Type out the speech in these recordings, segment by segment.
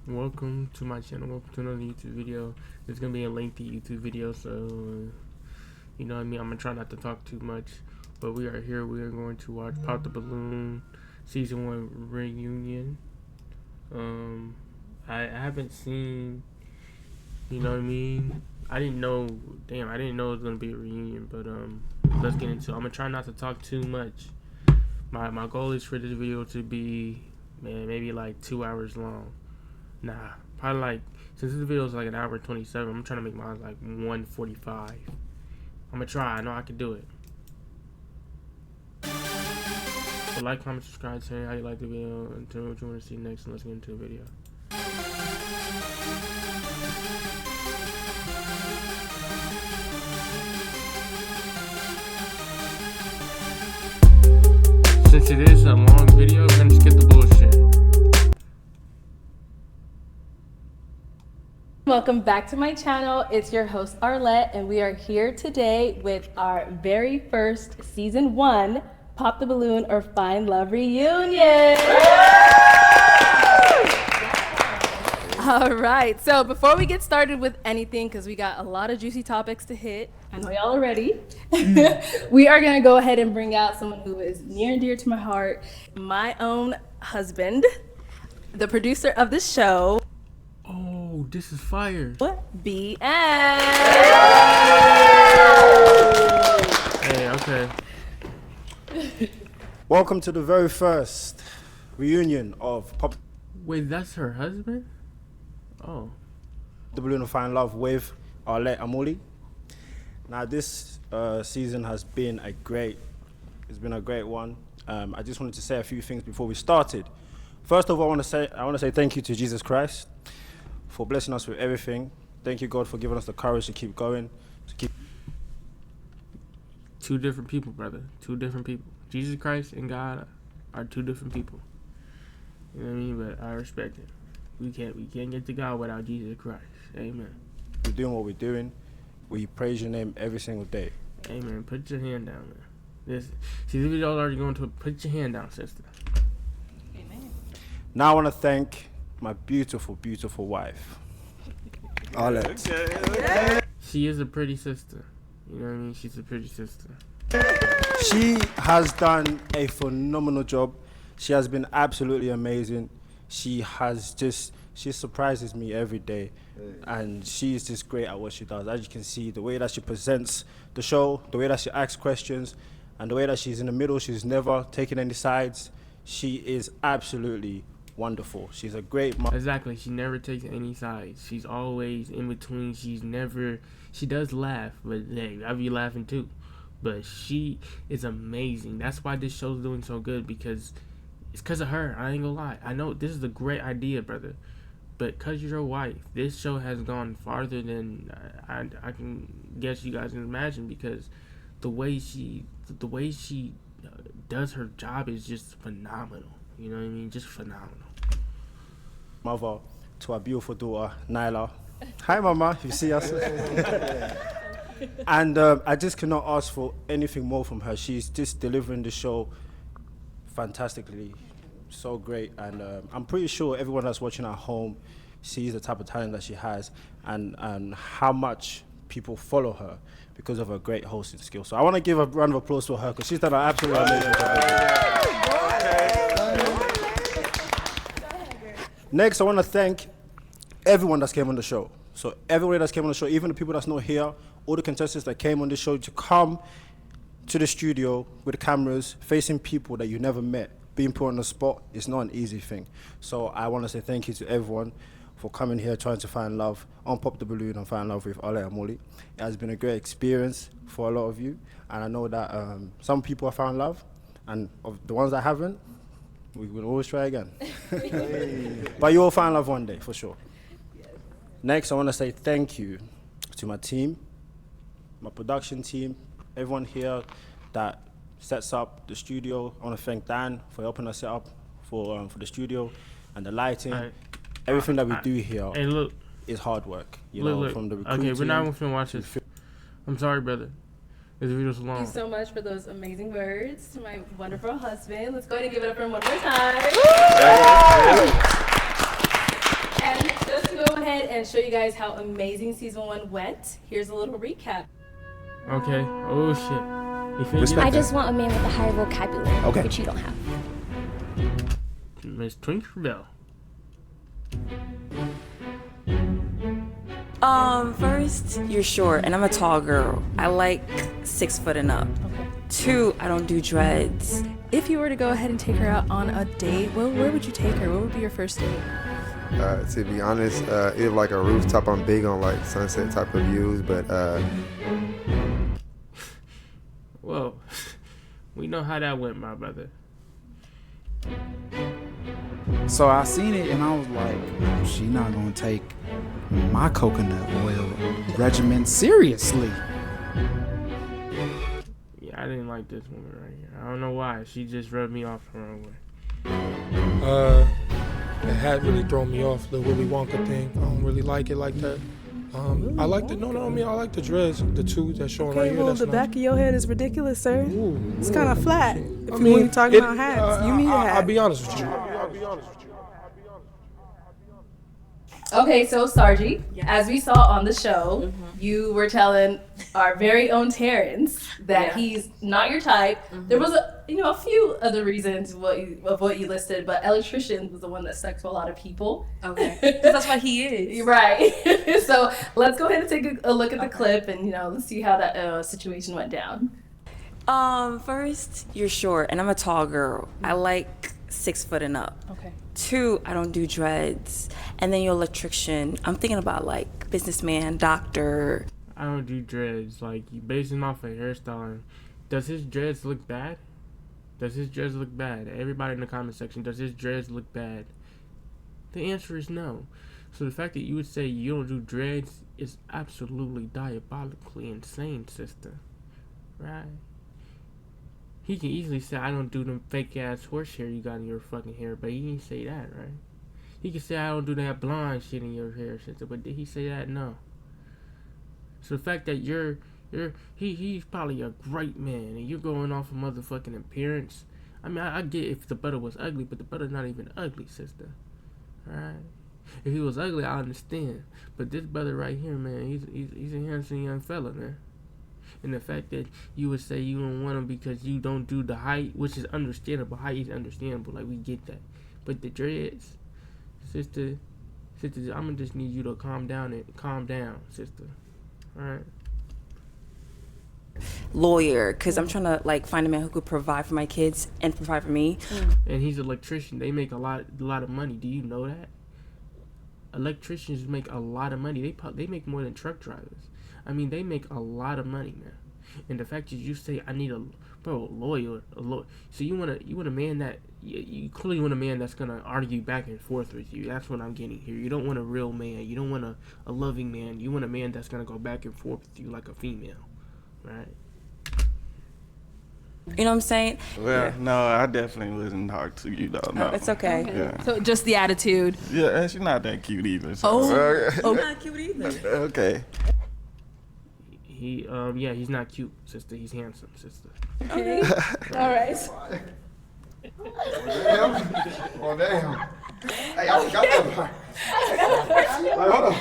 Welcome to my channel. Welcome to another YouTube video. It's gonna be a lengthy YouTube video, so you know what I mean. I'm gonna try not to talk too much, but we are here. We are going to watch Pop the Balloon season 1 reunion. I haven't seen. You know what I mean. I didn't know. Damn, I didn't know it was gonna be a reunion. But let's get into it. I'm gonna try not to talk too much. My goal is for this video to be, man, maybe like 2 hours long. Nah, probably like, since this video is like an hour 27, I'm trying to make mine like 1:45. I'm gonna try. I know I can do it. So like, comment, subscribe, tell me how you like the video, and tell me what you want to see next, and let's get into the video. Since it is a long video, we're gonna skip the bullshit. Welcome back to my channel. It's your host Arlette, and we are here today with our very first season 1 Pop the Balloon or Find Love reunion. All right, so before we get started with anything, because we got a lot of juicy topics to hit, I know y'all are ready. We are gonna go ahead and bring out someone who is near and dear to my heart, my own husband, the producer of the show. Oh, this is fire. BN. Hey, okay. Welcome to the very first reunion of Pop Wait, that's her husband? Oh. the Balloon of Find Love with Arlette Amuli. Now this season has been a great one. I just wanted to say a few things before we started. First of all, I want to say thank you to Jesus Christ for blessing us with everything. Thank you, God, for giving us the courage to keep going, to keep. Two different people, brother. Two different people. Jesus Christ and God are two different people. You know what I mean? But I respect it. We can't get to God without Jesus Christ. Amen. We're doing what we're doing. We praise your name every single day. Amen. Put your hand down, man. This video already going to put your hand down, sister. Amen. Now I want to thank my beautiful, beautiful wife, Arlette. She is a pretty sister. You know what I mean? She's a pretty sister. She has done a phenomenal job. She has been absolutely amazing. She surprises me every day, and she is just great at what she does. As you can see, the way that she presents the show, the way that she asks questions, and the way that she's in the middle, she's never taking any sides. She is absolutely wonderful. She's a great mom. Exactly. She never takes any sides. She's always in between. She does laugh, but hey, I be laughing too. But she is amazing. That's why this show's doing so good, because it's because of her. I ain't gonna lie. I know this is a great idea, brother. But because you're a wife, this show has gone farther than I can guess you guys can imagine, because the way she does her job is just phenomenal. You know what I mean? Just phenomenal. Mother to our beautiful daughter, Nyla. Hi, Mama, if you see us. And I just cannot ask for anything more from her. She's just delivering the show fantastically, so great. And I'm pretty sure everyone that's watching at home sees the type of talent that she has, and how much people follow her because of her great hosting skills. So I want to give a round of applause for her, because she's done an absolutely amazing job. Next, I want to thank everyone that's came on the show. So everyone that's came on the show, even the people that's not here, all the contestants that came on the show, to come to the studio with the cameras, facing people that you never met, being put on the spot, is not an easy thing. So I want to say thank you to everyone for coming here, trying to find love on Pop the Balloon and Find Love with Arlette Amuli. It has been a great experience for a lot of you, and I know that some people have found love, and of the ones that haven't, we will always try again. But you will find love one day, for sure. Yes. Next, I want to say thank you to my team, my production team, everyone here that sets up the studio. I want to thank Dan for helping us set up for the studio and the lighting. Everything that we do here is hard work. You know, from the recruiting. Okay, we're not going to watch this. I'm sorry, brother. This video's long. Thank you so much for those amazing words to my wonderful husband. Let's go ahead and give it up for him one more time. And and show you guys how amazing season 1 went. Here's a little recap. Okay. Oh shit. You feel I just want a man with a higher vocabulary, which you don't have. Miss Tinkerbell. First, you're short, and I'm a tall girl. I like 6 foot and up. Okay. 2, I don't do dreads. If you were to go ahead and take her out on a date, where would you take her? What would be your first date? To be honest, either like a rooftop. I'm big on like sunset type of views, but Well, we know how that went, my brother. So I seen it and I was like, she not gonna take my coconut oil regimen seriously. Yeah, I didn't like this woman right here. I don't know why. She just rubbed me off the wrong way. The hat really thrown me off, the Willy Wonka thing. I don't really like it like that. I like the I like the dreads, the 2 that's showing right here. Well, that's the nice. back of your head is ridiculous, sir. It's kind of flat. When you're talking about hats, you need a hat. I'll be honest with you. Okay, so Sarji, as we saw on the show, you were telling our very own Terrence that he's not your type. There was a few other reasons of what you listed, but electrician was the one that stuck to a lot of people. Okay. Because that's what he is. Right. So let's go ahead and take a look at the clip and let's see how that situation went down. First, you're short, and I'm a tall girl. I like 6 foot and up. Okay. 2, I don't do dreads. And then you're electrician. I'm thinking about like businessman, doctor. I don't do dreads. Like, you basing off of hairstyling. Does his dreads look bad? Does his dreads look bad? Everybody in the comment section, does his dreads look bad? The answer is no. So the fact that you would say you don't do dreads is absolutely diabolically insane, sister. Right? He can easily say, I don't do them fake ass horsehair you got in your fucking hair, but he didn't say that, right? He can say, I don't do that blonde shit in your hair, sister, but did he say that? No. So the fact that he's probably a great man, and you're going off of motherfucking appearance. I mean, I get if the brother was ugly, but the brother's not even ugly, sister. Alright? If he was ugly, I understand. But this brother right here, man, he's a handsome young fella, man. And the fact that you would say you don't want him because you don't do the height, which is understandable. Height is understandable, like we get that. But the dreads, sister, I'm gonna just need you to calm down, sister. All right. Lawyer, because I'm trying to like find a man who could provide for my kids and provide for me. And he's an electrician. They make a lot of money. Do you know that? Electricians make a lot of money. They make more than truck drivers. I mean, they make a lot of money, man. And the fact that you say I need a lawyer. So you want a man that you clearly want a man that's gonna argue back and forth with you. That's what I'm getting here. You don't want a real man. You don't want a loving man. You want a man that's gonna go back and forth with you like a female, right? You know what I'm saying? Well, no, I definitely wouldn't talk to you though. No, It's okay. Yeah. So just the attitude. Yeah, and she's not that cute either. So. I'm not cute either. Okay. He's not cute, sister. He's handsome, sister. Okay. All right. Oh damn! Hey, I forgot that part. Like, hold on.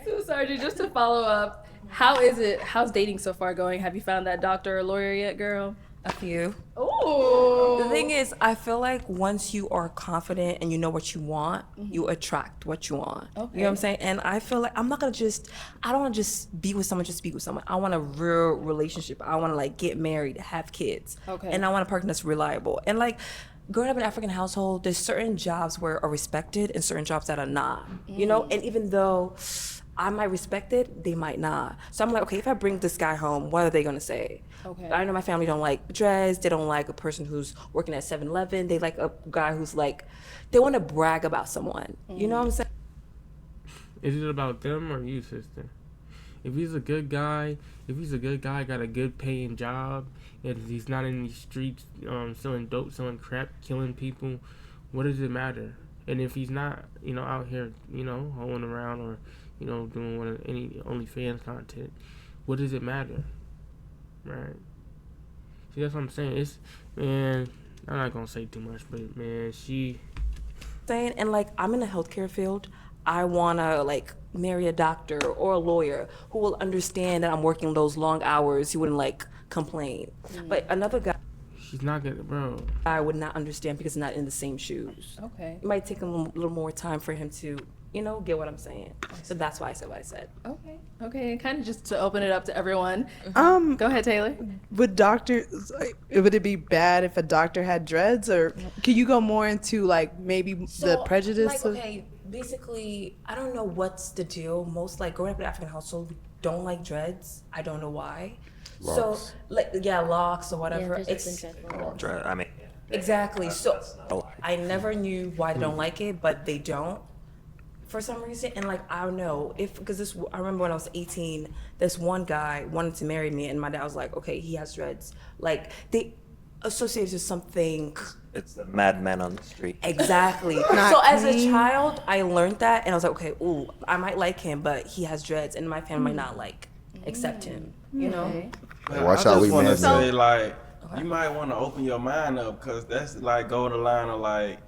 So Sarji, just to follow up, how's dating so far going? Have you found that doctor or lawyer yet, girl? A few. Oh. The thing is, I feel like once you are confident and you know what you want, you attract what you want. Okay. You know what I'm saying? And I feel like I don't want to just be with someone just to be with someone. I want a real relationship. I want to like get married, have kids. Okay. And I want a partner that's reliable. And like growing up in an African household, there's certain jobs where are respected and certain jobs that are not. You know? And even though I might respect it, they might not. So I'm like, okay, if I bring this guy home, what are they gonna say? Okay. I know my family don't like dreads. They don't like a person who's working at 7-Eleven. They like a guy who's like, they want to brag about someone. You know what I'm saying? Is it about them or you, sister? If he's a good guy, got a good paying job, and he's not in the streets selling dope, selling crap, killing people, what does it matter? And if he's not, out here, hoeing around or, doing any OnlyFans content, what does it matter? Right? See, that's what I'm saying. Man, I'm not gonna say too much, but man, And like, I'm in the healthcare field. I want to like marry a doctor or a lawyer who will understand that I'm working those long hours. He wouldn't like complain. But another guy She's not gonna, bro. I would not understand because not in the same shoes. Okay. It might take him a little more time for him to, get what I'm saying. So that's why I said what I said. Okay. Okay. And kind of just to open it up to everyone. Go ahead, Taylor. Would it be bad if a doctor had dreads, or can you go more into like maybe the prejudice? Like, okay, basically, I don't know what's the deal. Most like growing up in an African household, we don't like dreads. I don't know why. Locks. So like locks or whatever. Exactly. So I never knew why they don't like it, but they don't for some reason. And like I don't know because I remember when I was 18, this one guy wanted to marry me, and my dad was like, okay, he has dreads. Like they associate with something. It's the madman on the street. Exactly. So as a child, I learned that, and I was like, okay, ooh, I might like him, but he has dreads, and my family might not like accept him. You know. Watch out, we want to men. say like you might want to open your mind up because that's like go the line of like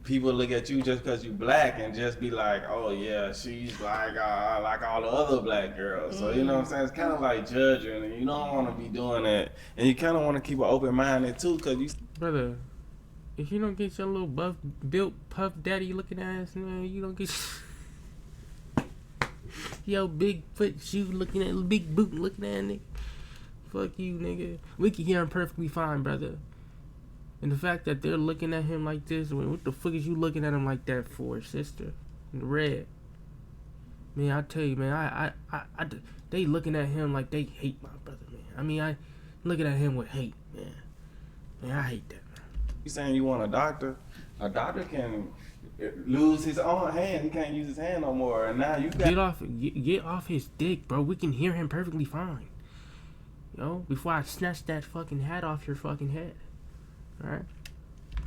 people look at you just because you black and just be like, oh yeah, she's like all the other black girls. So you know what I'm saying? It's kind of like judging, and you don't want to be doing that, and you kind of want to keep an open minded too, because you. Brother, if you don't get your little buff built puff daddy looking ass, man, you don't get yo big foot shoe looking at big boot looking at nigga. Fuck you, nigga. We can hear him perfectly fine, brother. And the fact that they're looking at him like this, what the fuck is you looking at him like that for, sister? In the red. Man, I tell you, man, they looking at him like they hate my brother, man. I mean, I looking at him with hate, man. Man, I hate that, man. You saying you want a doctor? A doctor can lose his own hand. He can't use his hand no more. And now you got get off his dick, bro. We can hear him perfectly fine. Yo, before I snatch that fucking hat off your fucking head. Alright?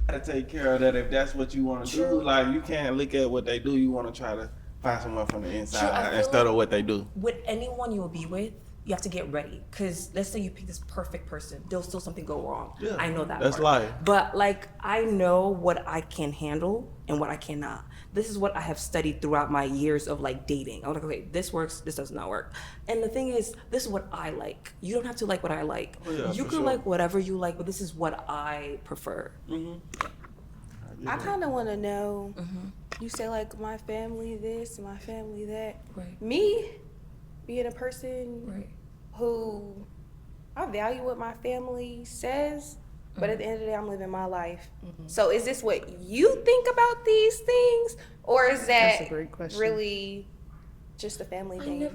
Gotta take care of that if that's what you want to do. Like, you can't look at what they do. You want to try to find someone from the inside instead of what they do. With anyone you will be with, you have to get ready. Because let's say you pick this perfect person, there'll still something go wrong. Yeah, I know that that's part. life. But like, I know what I can handle and what I cannot. This is what I have studied throughout my years of like dating. I was like, okay, this works, this does not work. And the thing is, this is what I like. You don't have to like what I like. Oh, yeah, you can like whatever you like, but this is what I prefer. I kind of want to know, you say like my family this, my family that. Right. Me, being a person who I value what my family says, but at the end of the day, I'm living my life. So is this what you think about these things? Or is that That's a great question. really just a family I thing? don't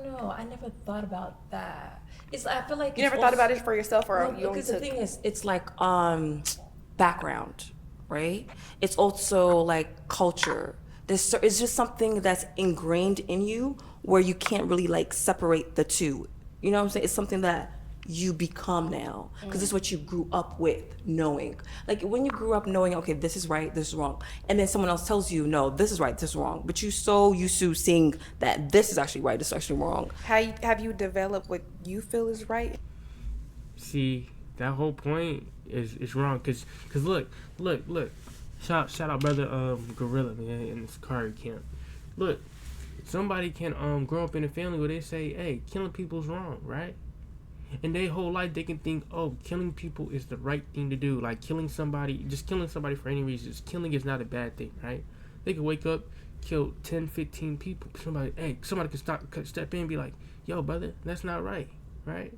know. I never thought about that. I feel like You never thought about it for yourself, or no, you only because the took... thing is, it's like background, right? It's also like culture. It's just something that's ingrained in you where you can't really like separate the two. You know what I'm saying? It's something that you become now because it's what you grew up with knowing. Like when you grew up knowing, okay, this is right, this is wrong, and then someone else tells you, no, this is right, this is wrong, but you so used to seeing that this is actually right, this is actually wrong. Have you developed what you feel is right? See, that whole point is wrong. Cause look. Shout out brother Gorilla, man, in this car camp. Look, somebody can grow up in a family where they say, hey, killing people's wrong, right? And their whole life they can think, oh, killing people is the right thing to do. Like killing somebody for any reason. Killing is not a bad thing, right? They could wake up, kill 10, 15 people. Somebody can step in and be like, yo, brother, that's not right, right?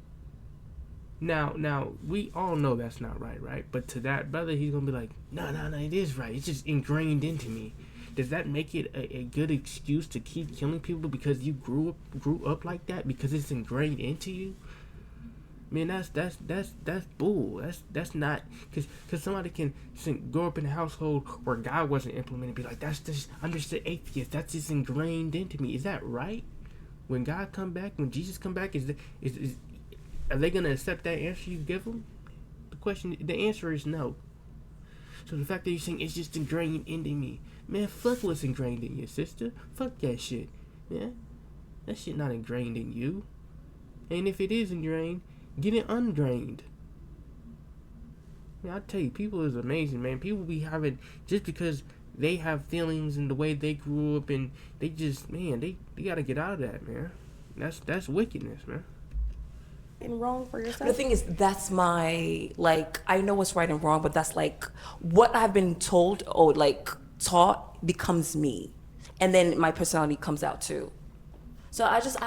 Now, we all know that's not right? But to that brother, he's gonna be like, no, it is right. It's just ingrained into me. Does that make it a good excuse to keep killing people because you grew up like that? Because it's ingrained into you? Man, that's bull. That's not because somebody can grow up in a household where God wasn't implemented. Be like, I'm just an atheist. That's just ingrained into me. Is that right? When God come back, when Jesus come back, are they gonna accept that answer you give them? The answer is no. So the fact that you're saying it's just ingrained into me, man, fuck what's ingrained in you, sister. Fuck that shit, yeah. That shit not ingrained in you. And if it is ingrained, get it undrained. Man, I tell you, people is amazing, man. People be having, just because they have feelings and the way they grew up, and they just, man, they gotta get out of that, man. That's wickedness, man. And wrong for yourself. The thing is, that's my, like, I know what's right and wrong, but that's like what I've been told or like taught becomes me, and then my personality comes out too. So I just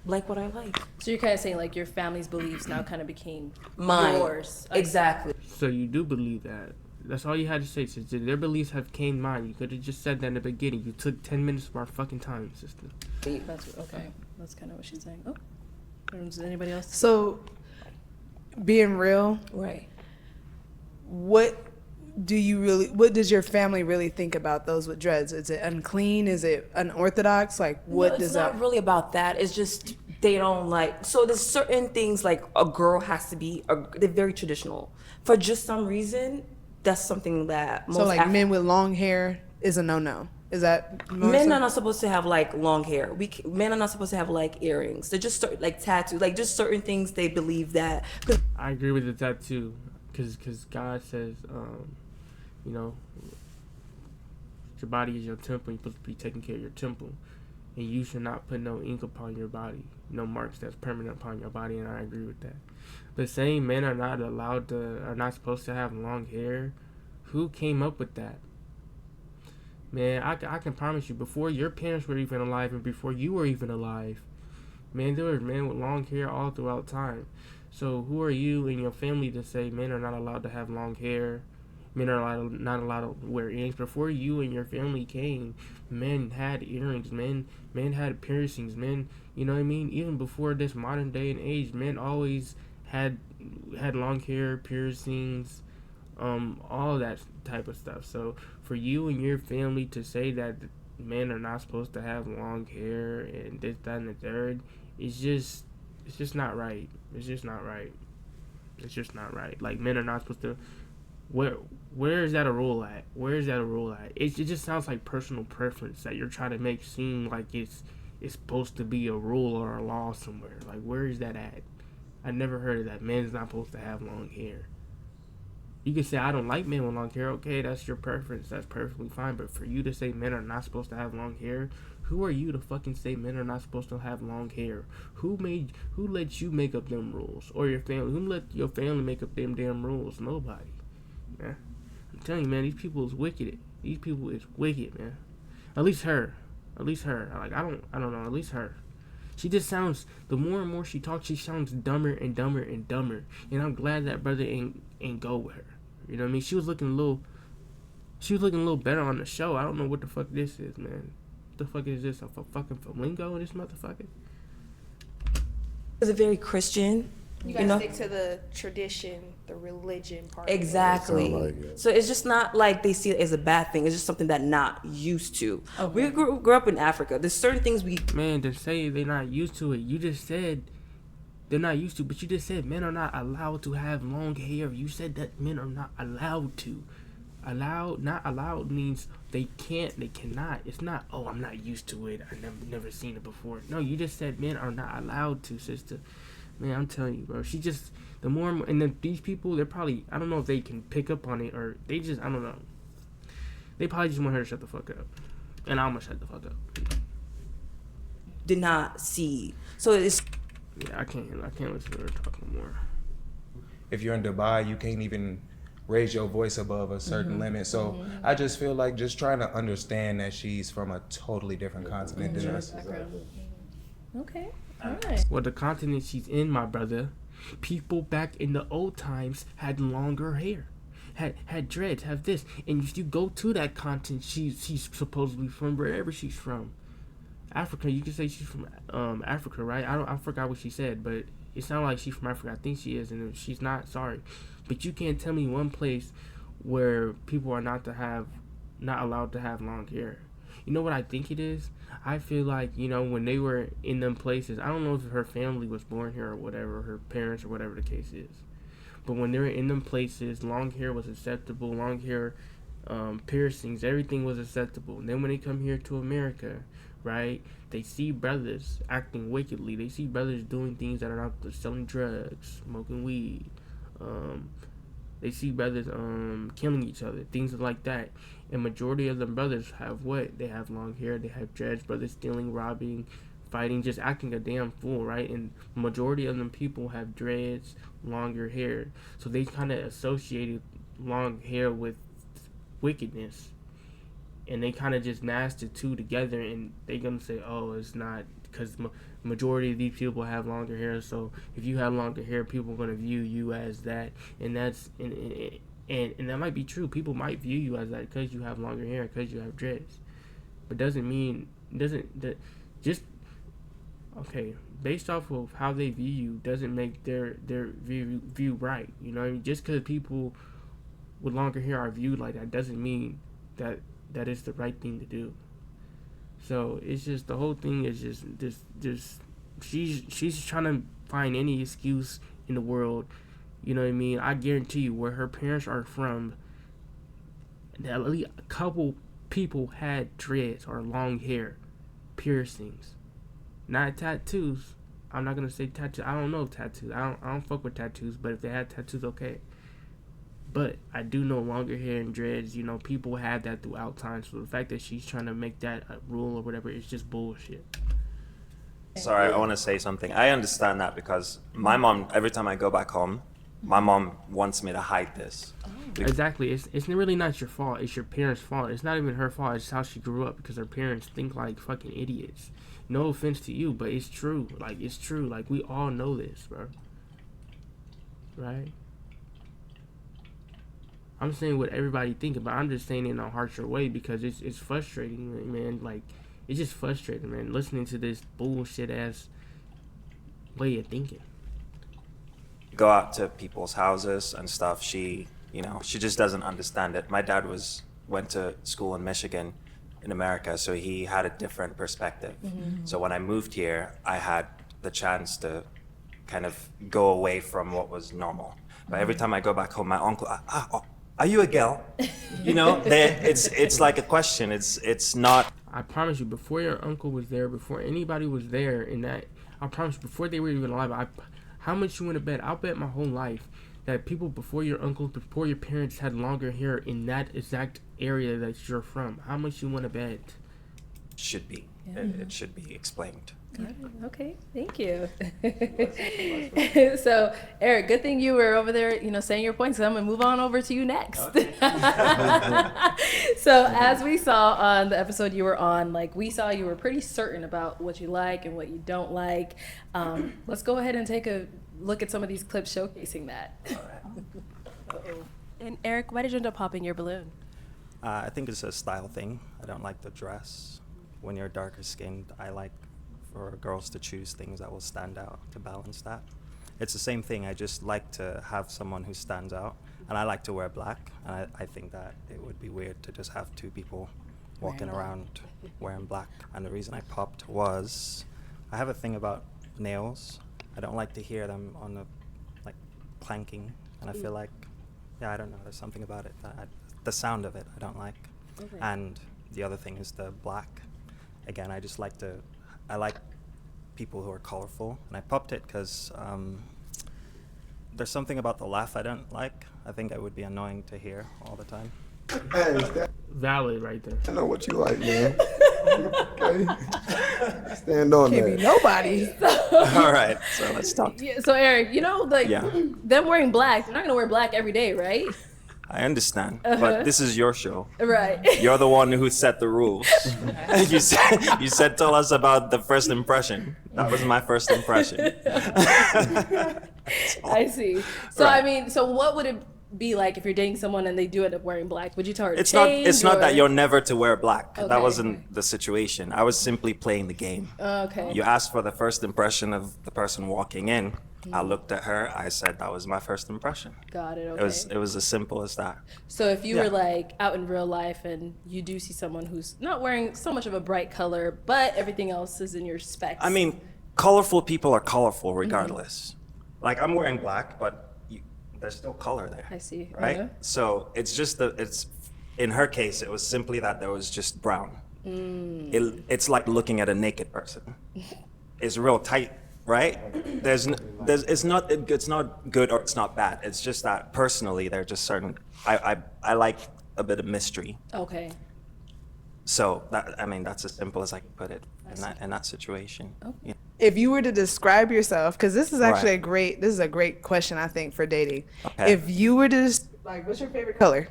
like what I like. So you're kind of saying like your family's beliefs now kind of became Mine. yours. Exactly. So you do believe that? That's all you had to say, sister. Their beliefs have came mine. You could have just said that in the beginning. You took 10 minutes of our fucking time, sister. That's okay. That's kind of what she's saying. Oh, does anybody else? So, being real, right? What does your family really think about those with dreads? Is it unclean? Is it unorthodox? Like, what No, does it's that? not really about that. It's just they don't like. So there's certain things like a girl has to be. They're very traditional. For just some reason, that's something that most So like men with long hair is a no. Is that more men so? are not supposed to have like long hair. Men are not supposed to have like earrings. They're just like tattoos, like just certain things they believe that. I agree with the tattoo, because God says, you know, your body is your temple. You're supposed to be taking care of your temple, and you should not put no ink upon your body, no marks that's permanent upon your body. And I agree with that. But saying men are not supposed to have long hair, who came up with that? Man, I can promise you, before your parents were even alive and before you were even alive, man, there were men with long hair all throughout time. So who are you and your family to say men are not allowed to have long hair? Men are not allowed to wear earrings. Before you and your family came, men had earrings. Men had piercings. Men, you know what I mean? Even before this modern day and age, men always had long hair, piercings, all that type of stuff. So for you and your family to say that men are not supposed to have long hair and this, that, and the third, it's just not right. It's just not right. It's just not right. Like, men are not supposed to. Where is that a rule at? Where is that a rule at? It just sounds like personal preference that you're trying to make seem like it's supposed to be a rule or a law somewhere. Like, where is that at? I never heard of that. Men's not supposed to have long hair. You can say, I don't like men with long hair. Okay, that's your preference. That's perfectly fine. But for you to say men are not supposed to have long hair, who are you to fucking say men are not supposed to have long hair? Who let you make up them rules? Or your family? Who let your family make up them damn rules? Nobody. Man. I'm telling you, man, these people is wicked. These people is wicked, man. At least her. Like, I don't know. At least her. She just sounds, the more and more she talks, she sounds dumber and dumber and dumber. And I'm glad that brother ain't go with her. You know what I mean? She was looking a little better on the show. I don't know what the fuck this is, man. What the fuck is this? A fucking flamingo in this motherfucker? It's a very Christian. You gotta stick to the tradition, the religion part. Exactly. So it's just not like they see it as a bad thing. It's just something that not used to. We grew up in Africa. There's certain things we. Man, to say they're not used to it, you just said they're not used to, but you just said men are not allowed to have long hair. You said that men are not allowed to. Not allowed means they can't, they cannot. It's not, oh, I'm not used to it. I've never seen it before. No, you just said men are not allowed to, sister. Man, I'm telling you, bro. She just, the more and then these people, they're probably, I don't know if they can pick up on it or they just, I don't know. They probably just want her to shut the fuck up. And I'm gonna shut the fuck up. Did not see. So it's. Yeah, I can't listen to her talk no more. If you're in Dubai, you can't even raise your voice above a certain limit. So I just feel like just trying to understand that she's from a totally different continent than us. Okay. All right. Well, the continent she's in, my brother, people back in the old times had longer hair, had dreads, have this, and if you go to that continent, she's supposedly from wherever she's from, Africa. You can say she's from Africa, right? I forgot what she said, but it sounded like she's from Africa. I think she is, and if she's not, sorry, but you can't tell me one place where people are not allowed to have long hair. You know what I think it is? I feel like, you know, when they were in them places, I don't know if her family was born here or whatever, her parents or whatever the case is. But when they were in them places, long hair was acceptable, long hair, piercings, everything was acceptable. And then when they come here to America, right, they see brothers acting wickedly. They see brothers doing things that are not selling drugs, smoking weed. They see brothers killing each other, things like that. And majority of them brothers have what? They have long hair, they have dreads, brothers stealing, robbing, fighting, just acting a damn fool, right? And majority of them people have dreads, longer hair. So they kind of associated long hair with wickedness. And they kind of just mashed the two together, and they gonna say, oh, it's not, because majority of these people have longer hair, so if you have longer hair, people are gonna view you as that, and that's and that might be true. People might view you as that because you have longer hair, because you have dreads, but just okay, based off of how they view you doesn't make their view right. You know what I mean? Just because people with longer hair are viewed like that doesn't mean that is the right thing to do. So it's just, the whole thing is just she's trying to find any excuse in the world. You know what I mean? I guarantee you, where her parents are from, at least a couple people had dreads or long hair, piercings, not tattoos. I'm not gonna say tattoo. I don't know tattoos. I don't fuck with tattoos. But if they had tattoos, okay. But I do know longer hair and dreads, you know, people have that throughout time. So the fact that she's trying to make that a rule or whatever is just bullshit. Sorry, I want to say something. I understand that because my mom, every time I go back home, my mom wants me to hide this. Exactly. It's really not your fault. It's your parents' fault. It's not even her fault. It's how she grew up, because her parents think like fucking idiots. No offense to you, but it's true. Like, it's true. Like, we all know this, bro. Right? I'm saying what everybody think about. I'm just saying it in a harsher way because it's frustrating, man. Like, it's just frustrating, man, listening to this bullshit ass way of thinking. Go out to people's houses and stuff. She just doesn't understand it. My dad went to school in Michigan, in America, so he had a different perspective. Mm-hmm. So when I moved here, I had the chance to kind of go away from what was normal. But every time I go back home, my uncle, are you a girl? You know, it's like a question. It's not. I promise you, before your uncle was there, before anybody was there in that, I promise you, before they were even alive, how much you want to bet? I'll bet my whole life that people before your uncle, before your parents had longer hair in that exact area that you're from. How much you want to bet? Should be. Yeah. It should be explained. Got it. Okay, thank you. So, Eric, good thing you were over there, saying your points. So I'm gonna move on over to you next. Okay. So, as we saw on the episode you were on, we saw you were pretty certain about what you like and what you don't like. Let's go ahead and take a look at some of these clips showcasing that. All right. Uh-oh. And Eric, why did you end up popping your balloon? I think it's a style thing. I don't like the dress. When you're darker skinned, I like for girls to choose things that will stand out to balance that. It's the same thing. I just like to have someone who stands out, and I like to wear black. And I think that it would be weird to just have two people walking around wearing black. And the reason I popped was I have a thing about nails. I don't like to hear them on the clanking, and I feel like, I don't know, there's something about it that the sound of it I don't like. Okay. And the other thing is the black. Again, I like people who are colorful, and I popped it because there's something about the laugh I don't like. I think it would be annoying to hear all the time. Valid right there. I know what you like, man. Okay. Stand on Can't that. be nobody. All right, so let's talk. Yeah, so Eric, them wearing black, they're not gonna wear black every day, right? I understand, but this is your show. Right. You're the one who set the rules. You said tell us about the first impression. That was my first impression. I see. So Right. so what would it be like if you're dating someone and they do end up wearing black? Would you tell her to It's change, not or? that you're never to wear black. Okay. That wasn't the situation. I was simply playing the game. Okay. You asked for the first impression of the person walking in. I looked at her. I said that was my first impression. Got it. Okay. It was as simple as that. So if you were out in real life and you do see someone who's not wearing so much of a bright color, but everything else is in your specs. I mean, colorful people are colorful regardless. Like, I'm wearing black, but there's still color there. I see. Right? Uh-huh. So it's just in her case, it was simply that there was just brown. It's like looking at a naked person. It's real tight right? It's not good or it's not bad. It's just that personally, they're just certain. I like a bit of mystery. Okay. So that's as simple as I can put it in that situation. Yeah. If you were to describe yourself, because this is actually Right. this is a great question, I think, for dating. Okay. If you were to like, what's your favorite color?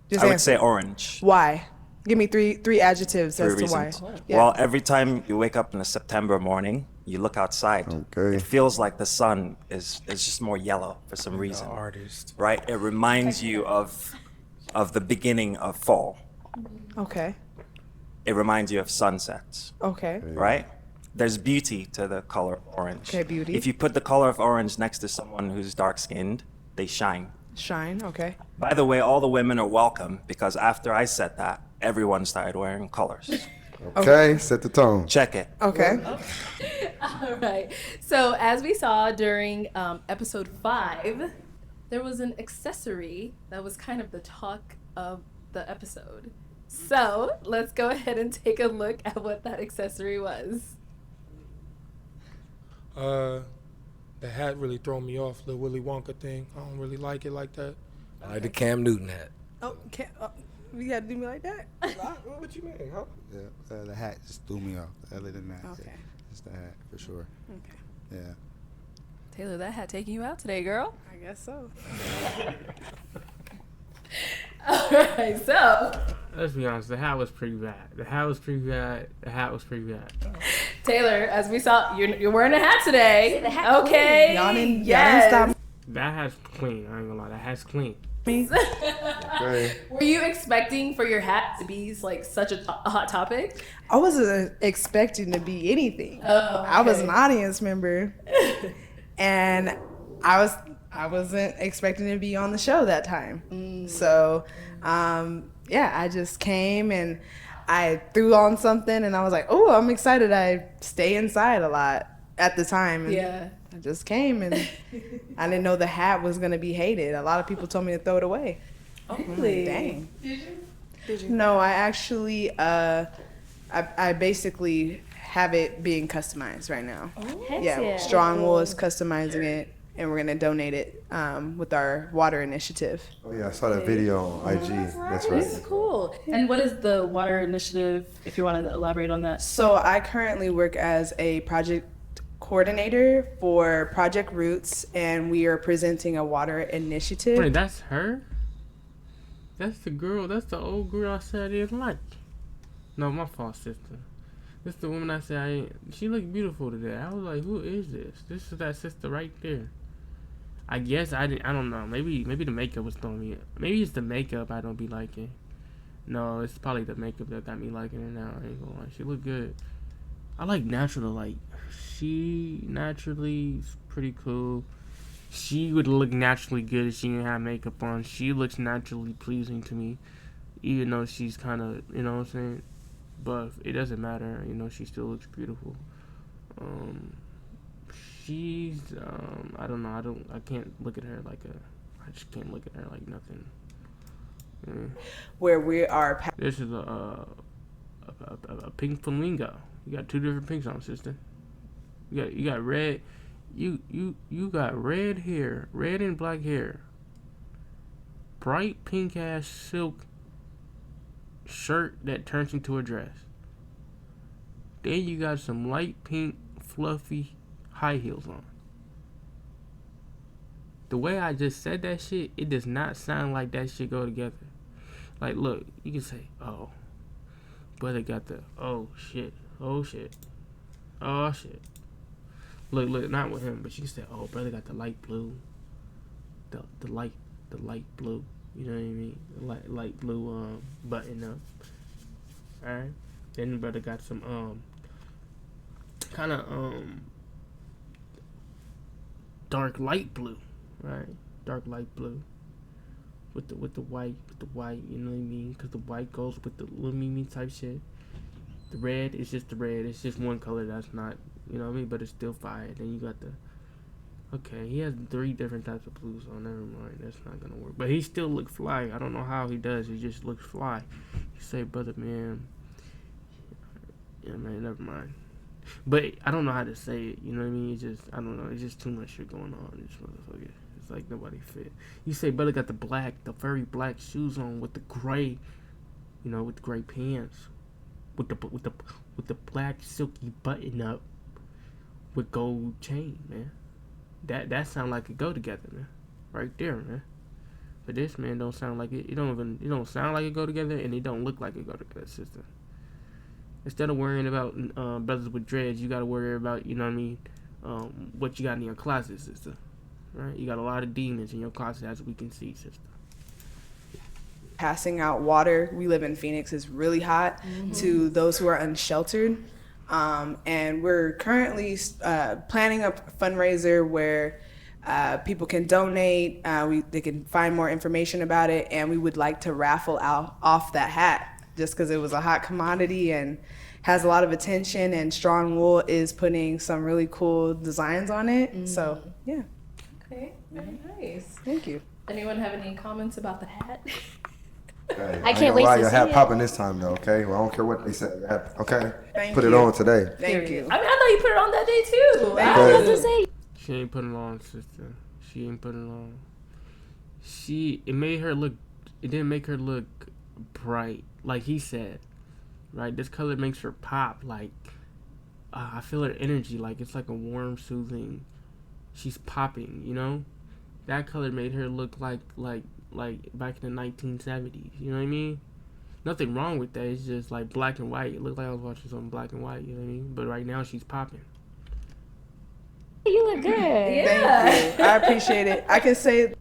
Just I would answer. say orange. Why? Give me three adjectives as to why. Reasons. Yeah. Well, every time you wake up in a September morning, you look outside. Okay. It feels like the sun is just more yellow for some reason. Artist. Right? It reminds you of the beginning of fall. Okay. It reminds you of sunsets. Okay. Right? There's beauty to the color of orange. Okay, beauty. If you put the color of orange next to someone who's dark skinned, they shine. Shine. Okay. By the way, all the women are welcome because after I said that, everyone started wearing colors. Okay, set the tone. Check it. Okay. All right. So as we saw during episode 5, there was an accessory that was kind of the talk of the episode. So let's go ahead and take a look at what that accessory was. The hat really throw me off, the Willy Wonka thing. I don't really like it like that. I like the Cam Newton hat. Oh, you gotta do me like that? What you mean, huh? Yeah, the hat just threw me off. Other than that, Okay. it's the hat for sure. Okay. Yeah. Taylor, that hat taking you out today, girl. I guess so. All right. So Let's be honest. The hat was pretty bad. The hat was pretty bad. Taylor, as we saw, you're wearing a hat today. The hat Okay. Y'all didn't Yes. stop. That hat's clean. I ain't gonna lie. That hat's clean. Okay. Were you expecting for your hat to be like such a hot topic? I wasn't expecting to be anything. Oh, I was okay. an audience member, and I wasn't expecting to be on the show that time. So, yeah, I just came and I threw on something, and I was like, "Oh, I'm excited." I stay inside a lot at the time. And Yeah. I just came, and I didn't know the hat was gonna be hated. A lot of people told me to throw it away. Oh, I'm like, really? dang. Did you? No, I actually, I basically have it being customized right now. Heck Yeah, yeah. Strong Wool is customizing it, and we're gonna donate it with our water initiative. Oh yeah, I saw that video on IG. That's right. This is cool. And what is the water initiative, if you want to elaborate on that? So I currently work as a project coordinator for Project Roots, and we are presenting a water initiative. Wait, that's her? That's the girl. That's the old girl I said I didn't like. No, my fault, sister. This the woman I said I ain't. She looked beautiful today. I was like, who is this? This is that sister right there. I guess I didn't. I don't know. Maybe the makeup was throwing me. Maybe it's the makeup I don't be liking. No, it's probably the makeup that got me liking her now. I ain't gonna lie. She look good. I like natural light. She naturally is pretty cool. She would look naturally good if she didn't have makeup on. She looks naturally pleasing to me, even though she's kind of, you know what I'm saying, buff. It doesn't matter, you know, she still looks beautiful. She's, I don't know, I can't look at her like I just can't look at her like nothing. Where we are. This is a pink flamingo. You got two different pinks on, sister. You got red. You got red hair, red and black hair. Bright pink ass silk shirt that turns into a dress. Then you got some light pink fluffy high heels on. The way I just said that shit, it does not sound like that shit go together. Like, look, you can say, oh, brother got the, oh shit. Look, not with him, but you can say, oh, brother got the light blue. The light blue. You know what I mean? The light blue button up. Alright? Then the brother got some kinda dark light blue. Right? Dark light blue. With the white, you know what I mean? Cause the white goes with the little mimi type shit. The red is just the red. It's just one color that's not, you know what I mean? But it's still fire. Then you got the, okay, he has 3 different types of blues. Oh, never mind. That's not gonna work. But he still look fly. I don't know how he does. He just looks fly. You say, brother, man. Yeah, man, never mind. But I don't know how to say it. You know what I mean? It's just I don't know. It's just too much shit going on. This motherfucker. It's like nobody fit. You say brother got the furry black shoes on with the gray, with the gray pants, with the black silky button up, with gold chain, man. That sound like it go together, man. Right there, man. But this man don't sound like it. It don't sound like it go together, and it don't look like it go together, sister. Instead of worrying about brothers with dreads, you gotta worry about what you got in your closet, sister. Right? You got a lot of demons in your closet, as we can see, sister. Passing out water. We live in Phoenix. Is really hot to those who are unsheltered. And we're currently planning a fundraiser where people can donate. They can find more information about it, and we would like to raffle off that hat just because it was a hot commodity and has a lot of attention. And Strong Wool is putting some really cool designs on it. So yeah. Okay, very nice. Thank you. Anyone have any comments about the hat? Hey, I can't wait to your see hat it. popping this time though, okay? Well, I don't care what they say. Your hat, okay? Thank Put it you. on today. Thank you. I mean, I know you put it on that day too. Thank I was you. about to say. She ain't putting it on, sister. She ain't putting it on. It didn't make her look bright, like he said. Right? This color makes her pop. Like, I feel her energy. Like, it's like a warm, soothing. She's popping, That color made her look like back in the 1970s. You know what I mean? Nothing wrong with that. It's just like black and white. It looked like I was watching something black and white. You know what I mean? But right now she's popping. You look good. Thank you. I appreciate it. I can say,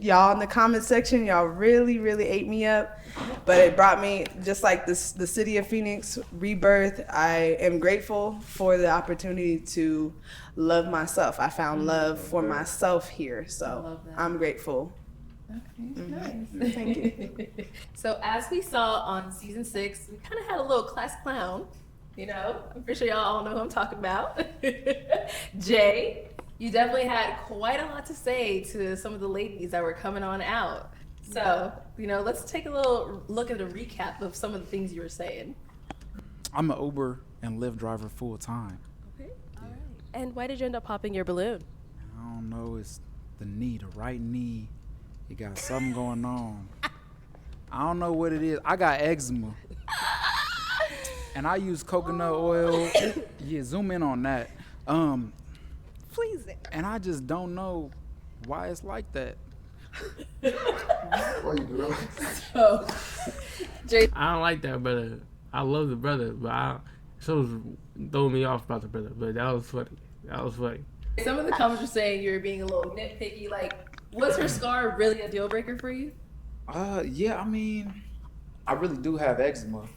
y'all in the comment section, y'all really, really ate me up. But it brought me, just like the city of Phoenix rebirth, I am grateful for the opportunity to love myself. I found love for myself here. So I'm grateful. Okay, nice. Thank you. So as we saw on season 6, we kind of had a little class clown. I'm pretty sure y'all all know who I'm talking about. Jay, you definitely had quite a lot to say to some of the ladies that were coming on out. So, let's take a little look at a recap of some of the things you were saying. I'm an Uber and Lyft driver full time. Okay, all right. And why did you end up popping your balloon? I don't know. It's the knee, the right knee. You got something going on. I don't know what it is. I got eczema. And I use coconut oil. Yeah, zoom in on that. Please. And I just don't know why it's like that. What you doing? So, Jay. I don't like that brother. I love the brother, but so was throwing me off about the brother. But that was funny. Some of the comments were saying you were being a little nitpicky. Like, was her scar really a deal breaker for you? Yeah, I mean, I really do have eczema.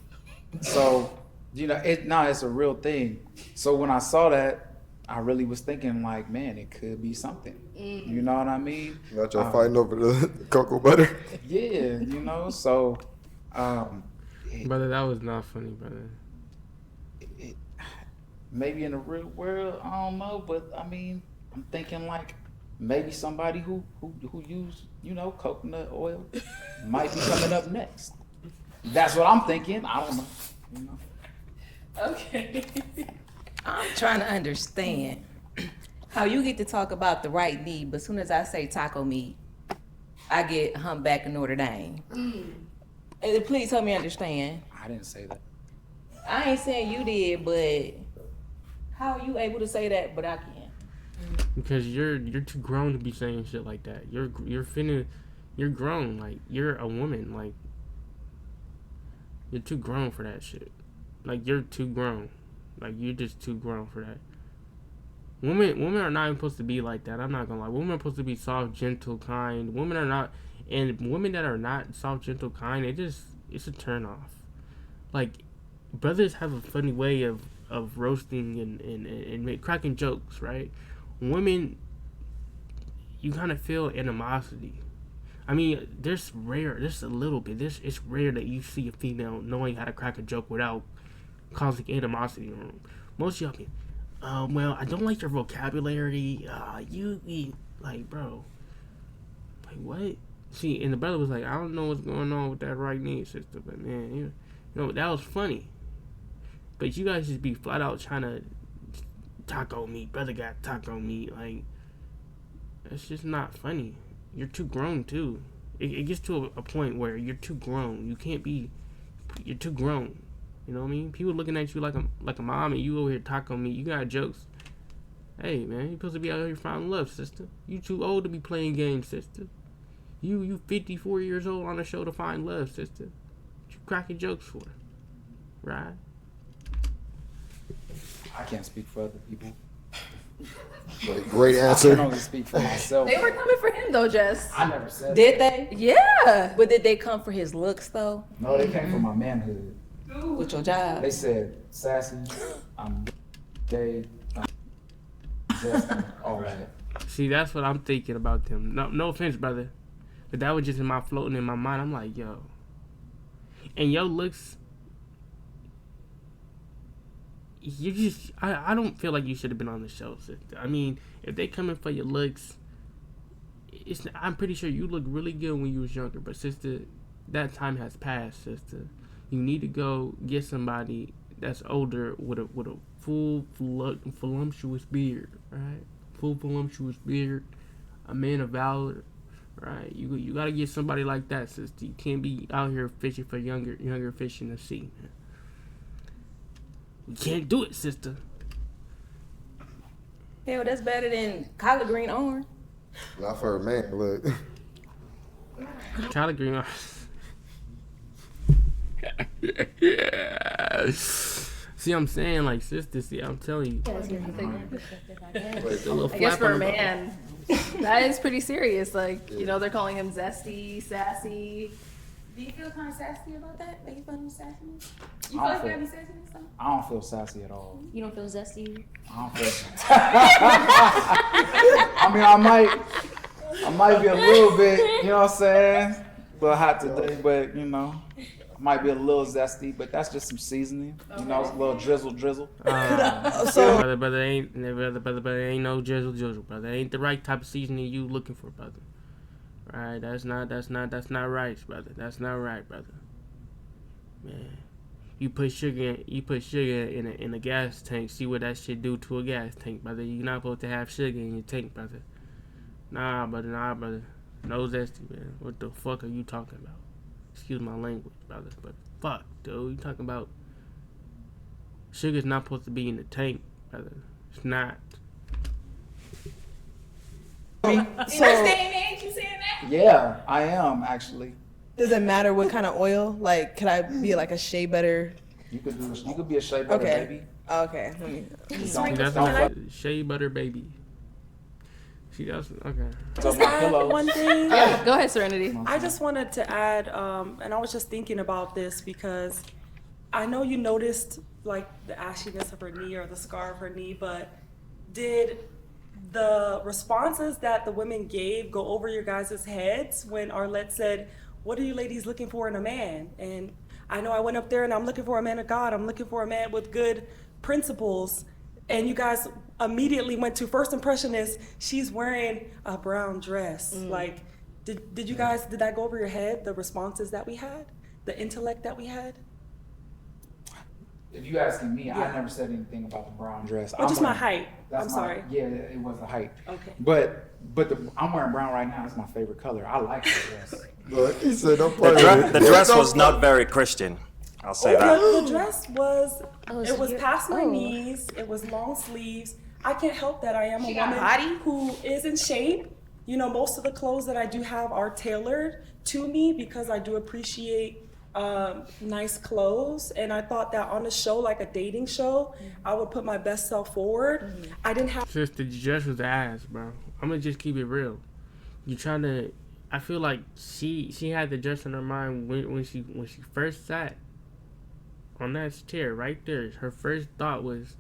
So, it's a real thing. So when I saw that, I really was thinking like, man, it could be something. You know what I mean? Not y'all fighting over the cocoa butter. Yeah, so. Brother, that was not funny, brother. Maybe in the real world, I don't know, but I mean, I'm thinking like maybe somebody who use coconut oil might be coming up next. That's what I'm thinking. I don't know. Okay. I'm trying to understand how you get to talk about the right knee, but as soon as I say taco meat, I get humpback in Notre Dame. And please help me understand. I didn't say that. I ain't saying you did, but how are you able to say that, but I can't? Because you're too grown to be saying shit like that. You're grown. Like, you're a woman. Like, you're too grown for that shit. Like, you're too grown. Like, you're just too grown for that. Women are not even supposed to be like that. I'm not gonna lie. Women are supposed to be soft, gentle, kind. Women are not, and women that are not soft, gentle, kind, it's a turn off. Like, brothers have a funny way of roasting and cracking jokes, right? Women, you kind of feel animosity. I mean, there's a little bit. It's rare that you see a female knowing how to crack a joke without causing animosity in the room. Most of y'all be, well, I don't like your vocabulary. Like, bro, like, what? See, and the brother was like, I don't know what's going on with that right knee, sister, but man, that was funny. But you guys just be flat out trying to taco meat. Brother got taco meat. Like, it's just not funny. You're too grown too. It gets to a point where you're too grown. You can't be. You're too grown. You know what I mean? People looking at you like a mom, and you over here taco meat. You got jokes. Hey man, you supposed to be out here finding love, sister. You too old to be playing games, sister. You 54 years old on a show to find love, sister. What you cracking jokes for, right? I can't speak for other people. Great I answer. can only speak for myself. They were coming for him though, Jess. I never said Did that. they? Yeah. But did they come for his looks though? No, they came from my manhood. With your job? They said, sassy, I'm gay, I'm zesty, all that. See, that's what I'm thinking about them. No offense, brother, but that was just floating in my mind. I'm like, yo, and your looks. You just, I don't feel like you should have been on the show, sister. I mean, if they coming for your looks, I'm pretty sure you looked really good when you was younger. But sister, that time has passed, sister. You need to go get somebody that's older with a full voluptuous beard, right? Full voluptuous beard, a man of valor, right? You gotta get somebody like that, sister. You can't be out here fishing for younger fish in the sea, man. You can't do it, sister. Hell, that's better than collard green orange. Not for a man, look. Collard green. See, I'm saying, like, sister, see, I'm telling you. I guess for a man, that is pretty serious. Like, you know, they're calling him zesty, sassy. Do you feel kind of sassy about that? Like you feel sassy? You feel I like don't you gotta be feel- sassy and stuff? I don't feel sassy at all. You don't feel zesty? I don't feel. I mean, I might be a little bit, you know what I'm saying? A little hot today, but you know, might be a little zesty, but that's just some seasoning. You know, it's a little drizzle. Brother, ain't no drizzle, brother. Ain't the right type of seasoning you looking for, brother. Right? That's not right, brother. That's not right, brother. Man, you put sugar in a gas tank. See what that shit do to a gas tank, brother. You're not supposed to have sugar in your tank, brother. Nah, brother. No zesty, man. What the fuck are you talking about? Excuse my language, brother, but fuck, dude. You talking about sugar's not supposed to be in the tank, brother. It's not. In this day and age, you saying that? Yeah, I am actually. Does it matter what kind of oil? Like, could I be like a shea butter? You could be a shea butter baby. Okay. Let me. That's shea butter baby. She does. Okay. Just add one thing. Yeah, go ahead, Serenity. I just wanted to add, and I was just thinking about this because I know you noticed like the ashiness of her knee or the scar of her knee, but did the responses that the women gave go over your guys' heads when Arlette said, "What are you ladies looking for in a man?" And I know I went up there and I'm looking for a man of God. I'm looking for a man with good principles. And you guys immediately went to first impression is she's wearing a brown dress. Like, did you guys, did that go over your head, the responses that we had, the intellect that we had? If you asking me, Yeah. I never said anything about the brown dress. Or just my wearing- height. that's I'm my- sorry. Yeah, it was the height. Okay. But I'm wearing brown right now. It's my favorite color. I like the dress. Look, he said, "Don't The, play the dress was not very Christian. I'll say that. The dress was, Oh, it so was you're- past my oh. knees, it was long sleeves. I can't help that I am She a got woman body? who is in shape. You know, most of the clothes that I do have are tailored to me because I do appreciate nice clothes. And I thought that on a show, like a dating show, I would put my best self forward. I didn't have Sister, the dress was ass, bro. I'm gonna just keep it real. You trying to? I feel like she had the dress in her mind when she first sat on that chair right there. Her first thought was,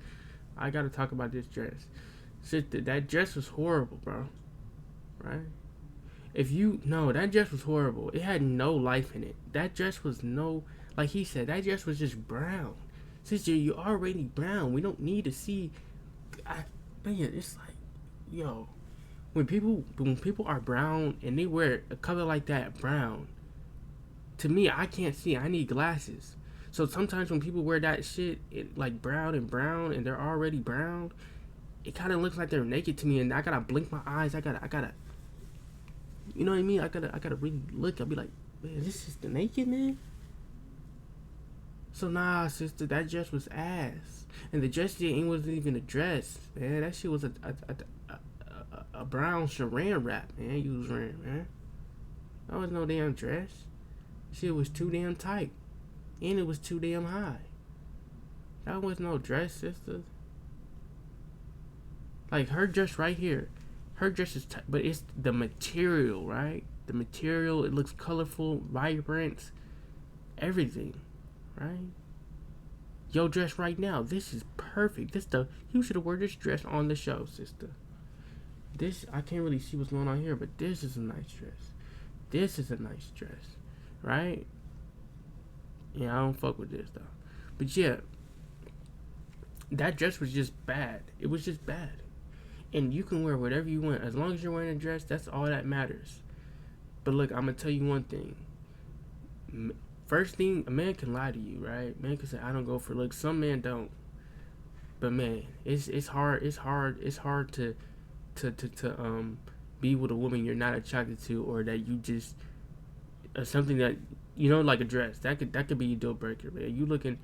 I gotta talk about this dress. Sister, that dress was horrible, bro. Right? That dress was horrible. It had no life in it. That dress was like he said, that dress was just brown. Sister, you're already brown. We don't need to see. It's like, yo, when people are brown and they wear a color like that, brown, to me, I can't see. I need glasses. So sometimes when people wear that shit, like brown, and they're already brown, it kind of looks like they're naked to me, and I gotta blink my eyes. I gotta, you know what I mean? I gotta really look. I'll be like, man, is this just the naked man? So nah, sister, that dress was ass, and the dress wasn't even a dress, man. That shit was a brown Sharan wrap, man. You was wearing, man. That was no damn dress. Shit was too damn tight, and it was too damn high. That was no dress, sister. Like her dress right here, her dress is tight, but it's the material, right? The material, it looks colorful, vibrant, everything, right? Your dress right now, this is perfect. You should have worn this dress on the show, sister. This, I can't really see what's going on here, but this is a nice dress. This is a nice dress, right? Yeah, I don't fuck with this though. But yeah, that dress was just bad. It was just bad. And you can wear whatever you want. As long as you're wearing a dress, that's all that matters. But look, I'm going to tell you one thing. First thing, a man can lie to you, right? Man can say, I don't go for looks. Some men don't. But man, it's hard to be with a woman you're not attracted to, or that you just something that, you know, like a dress. That could be a deal breaker, man.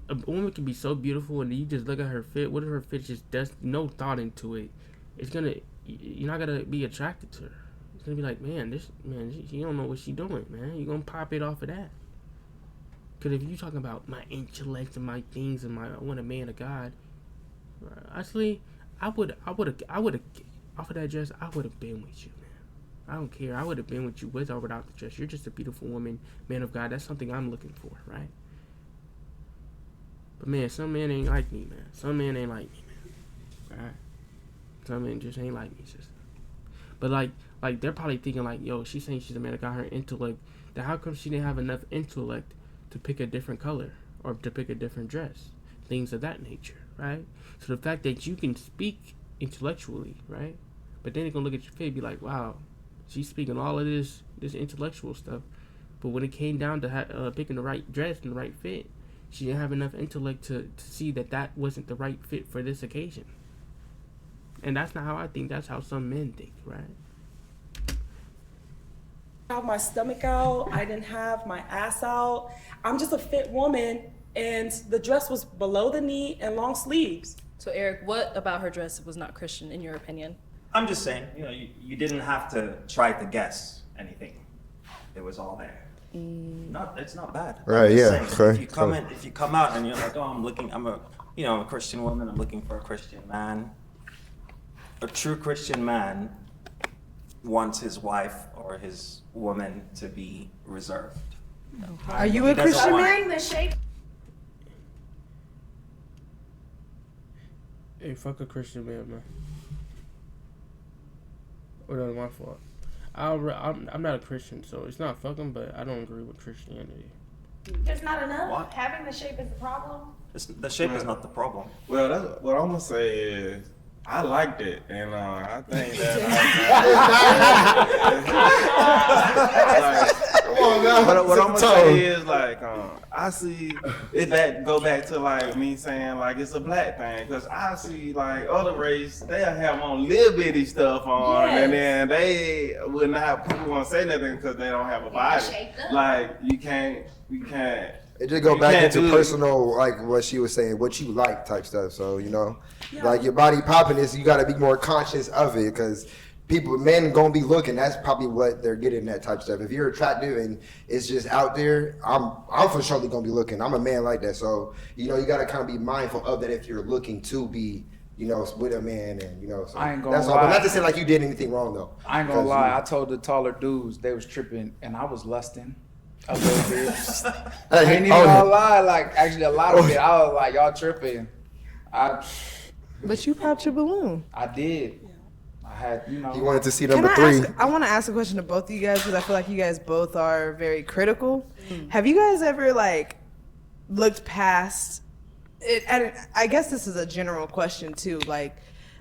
A woman can be so beautiful, and you just look at her fit. What if her fit just does no thought into it? You're not gonna be attracted to her. It's gonna be like, she don't know what she doing, man. You're gonna pop it off of that. Cause if you talking about my intellect and my things and I want a man of God, actually, I would have off of that dress. I would have been with you, man. I don't care. I would have been with you with or without the dress. You're just a beautiful woman, man of God. That's something I'm looking for, right? But man, some men ain't like me, man. Some men ain't like me, man. Alright? Some men just ain't like me, sister. But like they're probably thinking like, yo, she's saying she's a man of God, her intellect. Then how come she didn't have enough intellect to pick a different color or to pick a different dress? Things of that nature, right? So the fact that you can speak intellectually, right? But then they're gonna look at your fit and be like, wow, she's speaking all of this intellectual stuff. But when it came down to picking the right dress and the right fit, she didn't have enough intellect to see that wasn't the right fit for this occasion. And that's not how I think. That's how some men think, right? I have my stomach out. I didn't have my ass out. I'm just a fit woman, and the dress was below the knee and long sleeves. So Eric, what about her dress was not Christian in your opinion? I'm just saying, you didn't have to try to guess anything. It was all there. It's not bad. Right, yeah. Saying, if you come out and you're like, oh, I'm a Christian woman, I'm looking for a Christian man. A true Christian man wants his wife or his woman to be reserved. Are you a Christian man? Hey, fuck a Christian man. Or that's my fault. I'm not a Christian, so it's not fucking, but I don't agree with Christianity. There's not enough. What? Having the shape is the problem. The shape is not the problem. Well, that's what I'm gonna say is I liked it, and I think that. Come on, now. What I'm gonna say is like I see it that go back to like me saying like it's a black thing, because I see like other race they'll have on little bitty stuff on, and then they would not people won't say nothing because they don't have a body. Like you can't. It just go back into personal, like what she was saying, what you like type stuff. So, like your body popping is, you got to be more conscious of it, because men gonna be looking. That's probably what they're getting, that type of stuff. If you're attractive and it's just out there, I'm for surely gonna be looking. I'm a man like that. So, you got to kind of be mindful of that if you're looking to be, with a man, and, so I ain't gonna that's lie. all. But not to say like you did anything wrong though. I ain't gonna lie. I told the taller dudes they was tripping, and I was lusting a little bit. I ain't even gonna lie. Like actually, a lot of it, I was like, y'all tripping. But you popped your balloon. I did. I had, You wanted to see number 3. I want to ask a question to both of you guys, because I feel like you guys both are very critical. Have you guys ever looked past it? And I guess this is a general question too. Like,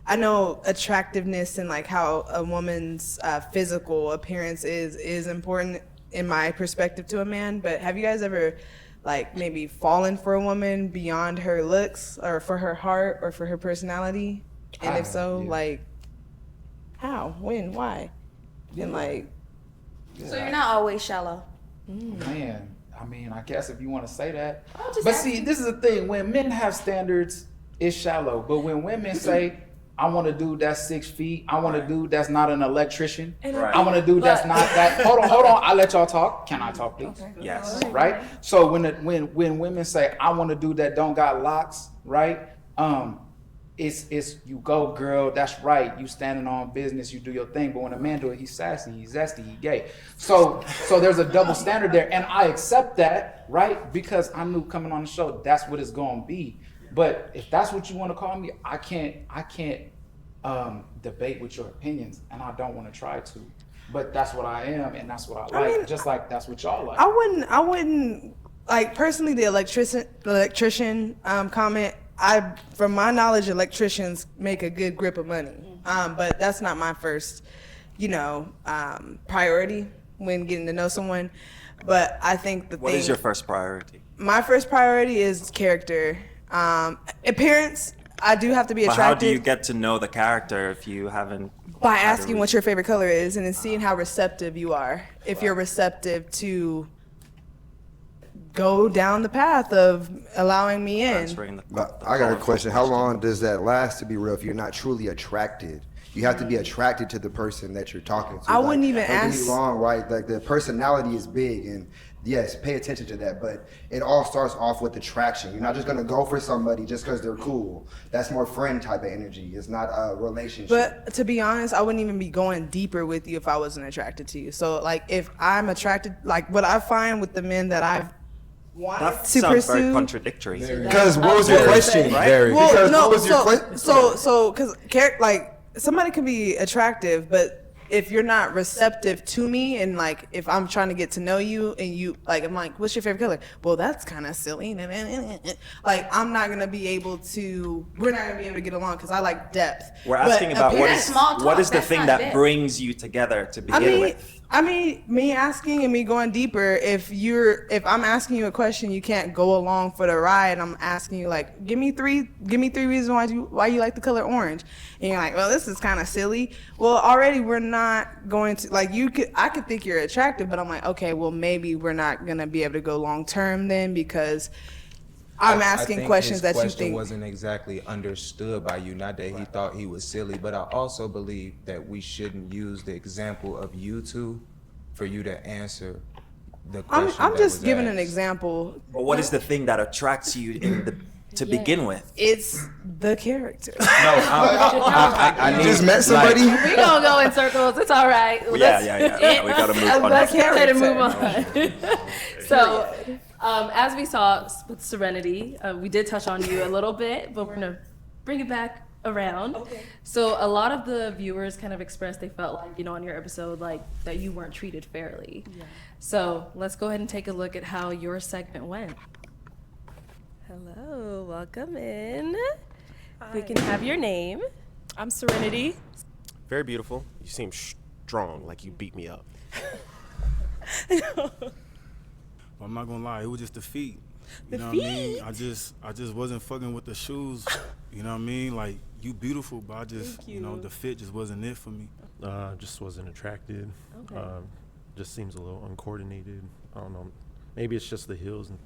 I know attractiveness and how a woman's physical appearance is important in my perspective to a man, but have you guys ever like maybe fallen for a woman beyond her looks or for her heart or for her personality? And if so, like how, when, why? And like, so you're not always shallow. Man, I mean, I guess if you want to say that. just But see, this is the thing. When men have standards, it's shallow. But when women say, I want a dude that's 6 feet, I want a dude that's not an electrician, I want a dude that's not that. Hold on. I'll let y'all talk. Can I talk, please? Okay. Yes. Right? So when women say, I want a dude that don't got locks, right? It's you go, girl, that's right. You standing on business, you do your thing. But when a man do it, he's sassy, he's zesty, he's gay. So there's a double standard there. And I accept that, right? Because I knew coming on the show, that's what it's gonna be. But if that's what you want to call me, I can't debate with your opinions, and I don't want to try to. But that's what I am, and that's what I like. Mean, just like that's what y'all like. I wouldn't like personally the electrician comment. From my knowledge, electricians make a good grip of money. But that's not my first, priority when getting to know someone. But I think What is your first priority? My first priority is character. Appearance, I do have to be But attracted. how do you get to know the character if you haven't? By asking what your favorite color is and then seeing how receptive you are. If you're receptive to go down the path of allowing me in. But I got a question. How long does that last, to be real, if you're not truly attracted? You have to be attracted to the person that you're talking to. I wouldn't even don't get ask. me wrong, right? Like the personality is big, and yes, pay attention to that. But it all starts off with attraction. You're not just gonna go for somebody just because they're cool. That's more friend type of energy. It's not a relationship. But to be honest, I wouldn't even be going deeper with you if I wasn't attracted to you. So like if I'm attracted, like what I find with the men that I've wanted That to sounds pursue. very contradictory. Because what was your question? Right? Well, Because no, what was your question? so because like somebody can be attractive, but if you're not receptive to me, and like if I'm trying to get to know you and you like I'm like, what's your favorite color? Well, that's kind of silly. Like I'm not gonna be able to. We're not gonna be able to get along because I like depth. We're asking But about appearance- what is the thing that brings you together to begin with? I mean, me asking and me going deeper. If I'm asking you a question, you can't go along for the ride. I'm asking you like, give me three reasons why you like the color orange, and you're like, well, this is kind of silly. Well, already we're not going to like I could think you're attractive, but I'm like, okay, well maybe we're not gonna be able to go long term then because I'm asking I think questions his that you question think wasn't exactly understood by you. Not that he thought he was silly, but I also believe that we shouldn't use the example of you two for you to answer the question. I'm that just was giving asked. an example. But what is the thing that attracts you to begin with? It's the character. No, I need, just met somebody. We gonna go in circles. It's all right. Yeah. We gotta move on. Let's go ahead and move on. So, as we saw with Serenity, we did touch on you a little bit, but we're gonna bring it back around. Okay. So a lot of the viewers kind of expressed they felt like, on your episode, like that you weren't treated fairly. Yeah. So let's go ahead and take a look at how your segment went. Hello, welcome in. Hi. We can have your name. I'm Serenity. Very beautiful. You seem strong, like you beat me up. Well, I'm not gonna lie, it was just the feet. You know what I mean? I just wasn't fucking with the shoes. You know what I mean? Like, you beautiful, but I just, the fit just wasn't it for me. Just wasn't attracted. Okay. Just seems a little uncoordinated. I don't know. Maybe it's just the heels and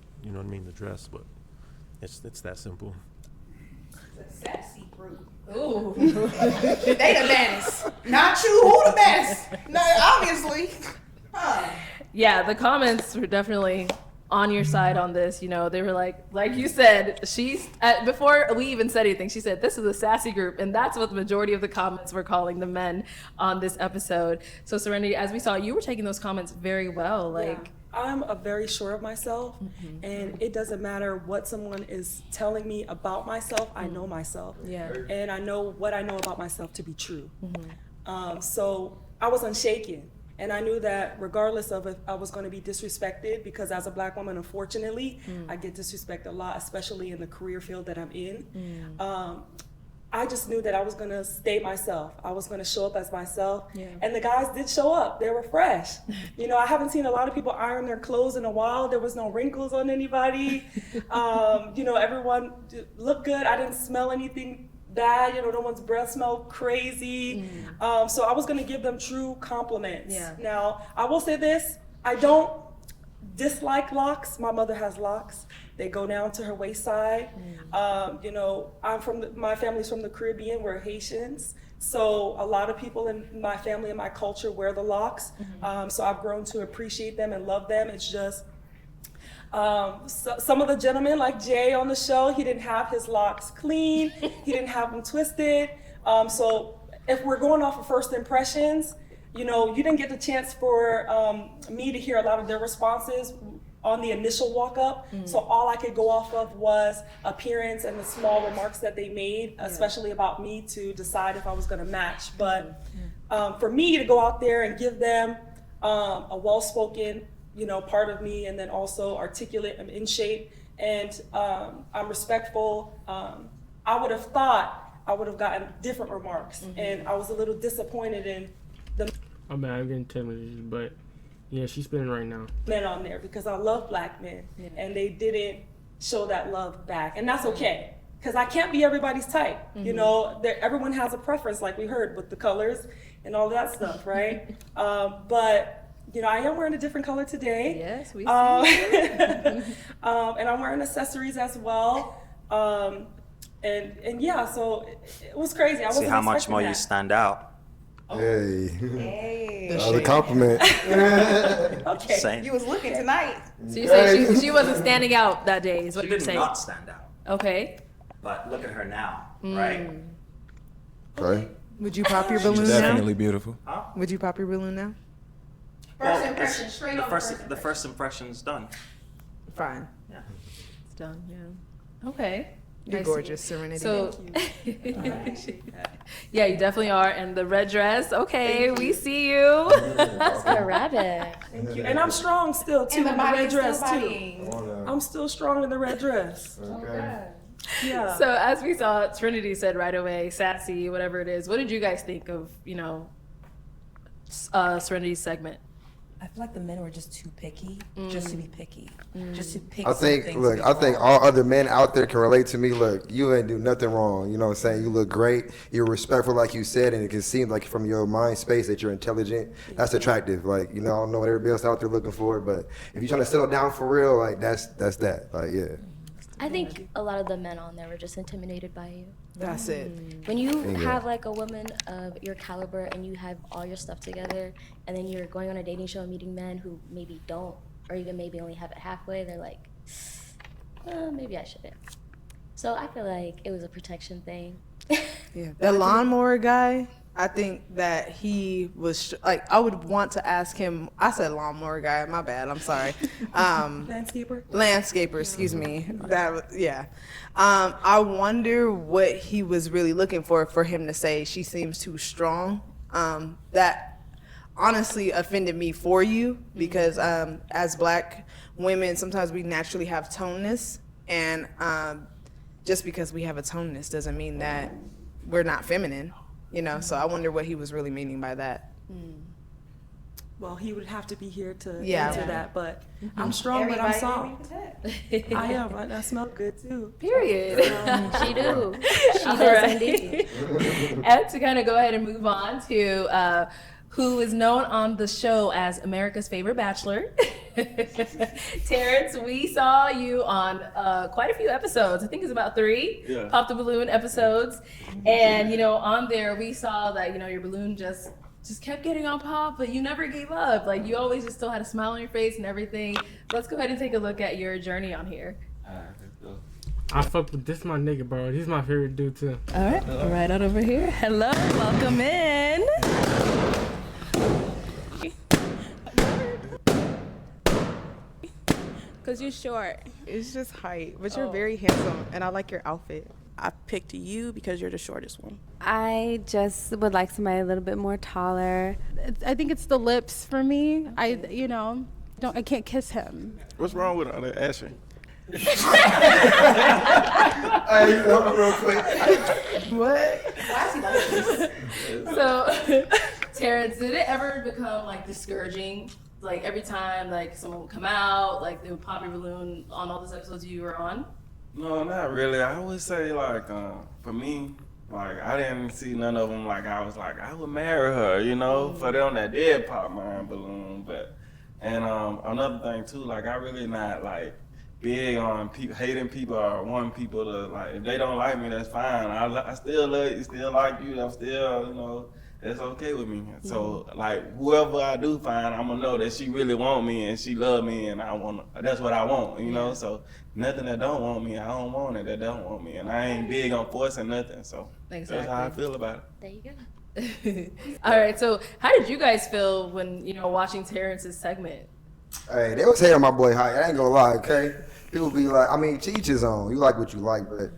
the dress, but it's that simple. It's a sassy group. Ooh. They the baddest. Not you. Who the baddest? No, obviously. Huh. Yeah, the comments were definitely on your side on this. They were like you said, she's before we even said anything, she said this is a sassy group, and that's what the majority of the comments were calling the men on this episode. So Serenity, as we saw, you were taking those comments very well. I'm very sure of myself, and it doesn't matter what someone is telling me about myself. I know myself, and I know what I know about myself to be true. So I was unshaken. And I knew that regardless of if I was going to be disrespected, because as a Black woman, unfortunately, I get disrespected a lot, especially in the career field that I'm in. I just knew that I was gonna stay myself. I was gonna show up as myself. Yeah. And the guys did show up. They were fresh. You know, I haven't seen a lot of people iron their clothes in a while. There was no wrinkles on anybody. You know, everyone looked good. I didn't smell anything bad. You know, no one's breath smelled crazy. So I was gonna give them true compliments. Yeah. Now, I will say this, I don't dislike locks. My mother has locks. They go down to her waist side. You know, my family's from the Caribbean. We're Haitians. So a lot of people in my family and my culture wear the locks. So I've grown to appreciate them and love them. It's just, some of the gentlemen like Jay on the show, he didn't have his locks clean. He didn't have them twisted. So if we're going off of first impressions, you know, you didn't get the chance for me to hear a lot of their responses on the initial walk up. So all I could go off of was appearance and the small remarks that they made, especially about me, to decide if I was gonna match. But for me to go out there and give them a well-spoken, you know, part of me, and then also articulate, I'm in shape, and I'm respectful, I would have thought I would have gotten different remarks. And I was a little disappointed in the I'm getting 10 minutes, but yeah, she's spinning right now. men on there, because I love black men, and they didn't show that love back, and that's okay, because I can't be everybody's type. You know, everyone has a preference, like we heard with the colors and all that stuff, right? But you know, I am wearing a different color today. Yes, we see. And I'm wearing accessories as well. And yeah, so it was crazy. I See wasn't how much expecting more that. you stand out. Hey. Another compliment. Okay. Same. You was looking tonight. So you say she wasn't standing out that day, is what She you're did saying? not stand out. Okay. But look at her now, right? Okay. Would you pop your balloon She's now? definitely beautiful. Huh? Would you pop your balloon now? First Well, impression, it's- straight the on first, the first impression's done. Fine. Yeah. It's done, yeah. Okay. You're I see. gorgeous, Serenity. So, yeah, you definitely are. And the red dress, okay, we see you. Oscar Rabbit. Thank you. And I'm strong still too And the in the body red is still dress bodying. too. I'm still strong in the red dress. Okay. Yeah. So as we saw, Trinity said right away, sassy, whatever it is. What did you guys think of, you know, Serenity's segment? I feel like the men were just too picky, just to be picky, just to pick. I think, something look, to I be think wrong. all other men out there can relate to me. Look, you ain't do nothing wrong. You know what I'm saying? You look great. You're respectful, like you said, and it can seem like from your mind space that you're intelligent. That's attractive. Like, you know, I don't know what everybody else out there looking for, but if you're trying to settle down for real, like that's that. Like, yeah. I think a lot of the men on there were just intimidated by you. That's it. When you Bingo. have like a woman of your caliber and you have all your stuff together, and then you're going on a dating show and meeting men who maybe don't, or even maybe only have it halfway, they're like, maybe I shouldn't. So I feel like it was a protection thing. Yeah. The lawnmower guy, I think that he was like, I would want to ask him. I said lawnmower guy, my bad, I'm sorry. Landscaper, excuse me. Yeah. I wonder what he was really looking for him to say she seems too strong. That honestly offended me for you, because as black women, sometimes we naturally have toneness, and just because we have a toneness doesn't mean that we're not feminine. You know, so I wonder what he was really meaning by that. Well, he would have to be here to Yeah. answer that, but I'm strong, but I'm soft. I am. I smell good too. Period. She do. She All does right. indeed. And to kind of go ahead and move on to who is known on the show as America's favorite bachelor. Terrence, we saw you on quite a few episodes. I think it's about 3 Yeah. Pop the Balloon episodes. And, you know, on there we saw that, you know, your balloon just kept getting on pop, but you never gave up. Like, you always just still had a smile on your face and everything. Let's go ahead and take a look at your journey on here. I fuck with this my nigga, bro. He's my favorite dude too. All right on over here. Hello, welcome in. Cause you're short. It's just height, but you're very handsome, and I like your outfit. I picked you because you're the shortest one. I just would like somebody a little bit more taller. I think it's the lips for me. I can't kiss him. What's wrong with Asher? Hey, Hey, real quick. What? Why is he like this? So, Terrence, did it ever become like discouraging? Like every time like someone would come out, like they would pop your balloon on all those episodes you were on? No, not really. I would say like for me, like I didn't see none of them. Like I was like I would marry her, you know, for them that did pop my balloon. But and another thing too, like I really not like big on hating people or wanting people to like. If they don't like me, that's fine. I still love you, still like you. I'm still, you know, that's okay with me. So like whoever I do find, I'm gonna know that she really want me and she love me and I want. That's what I want, you know. So nothing that don't want me, I don't want it. That don't want me, and I ain't big on forcing nothing. So that's how I feel about it. There you go. All right, so how did you guys feel when, you know, watching Terrence's segment? Hey, they was hating my boy Hype. I ain't gonna lie, okay? People be like, I mean, to each his own. You like what you like, but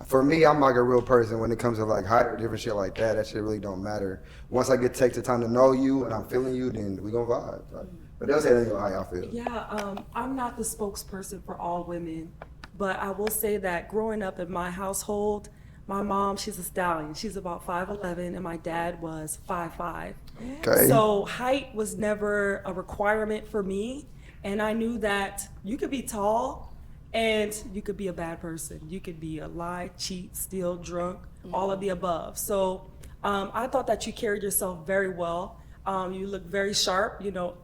for me, I'm like a real person when it comes to like height or different shit like that. That shit really don't matter. Once I take the time to know you and I'm feeling you, then we gonna vibe. Like, but they'll say how y'all feel. Yeah, I'm not the spokesperson for all women, but I will say that growing up in my household, my mom, she's a stallion. She's about 5'11", and my dad was 5'5". Okay. So height was never a requirement for me, and I knew that you could be tall and you could be a bad person. You could be a lie, cheat, steal, drunk, all of the above. So I thought that you carried yourself very well. You look very sharp, you know,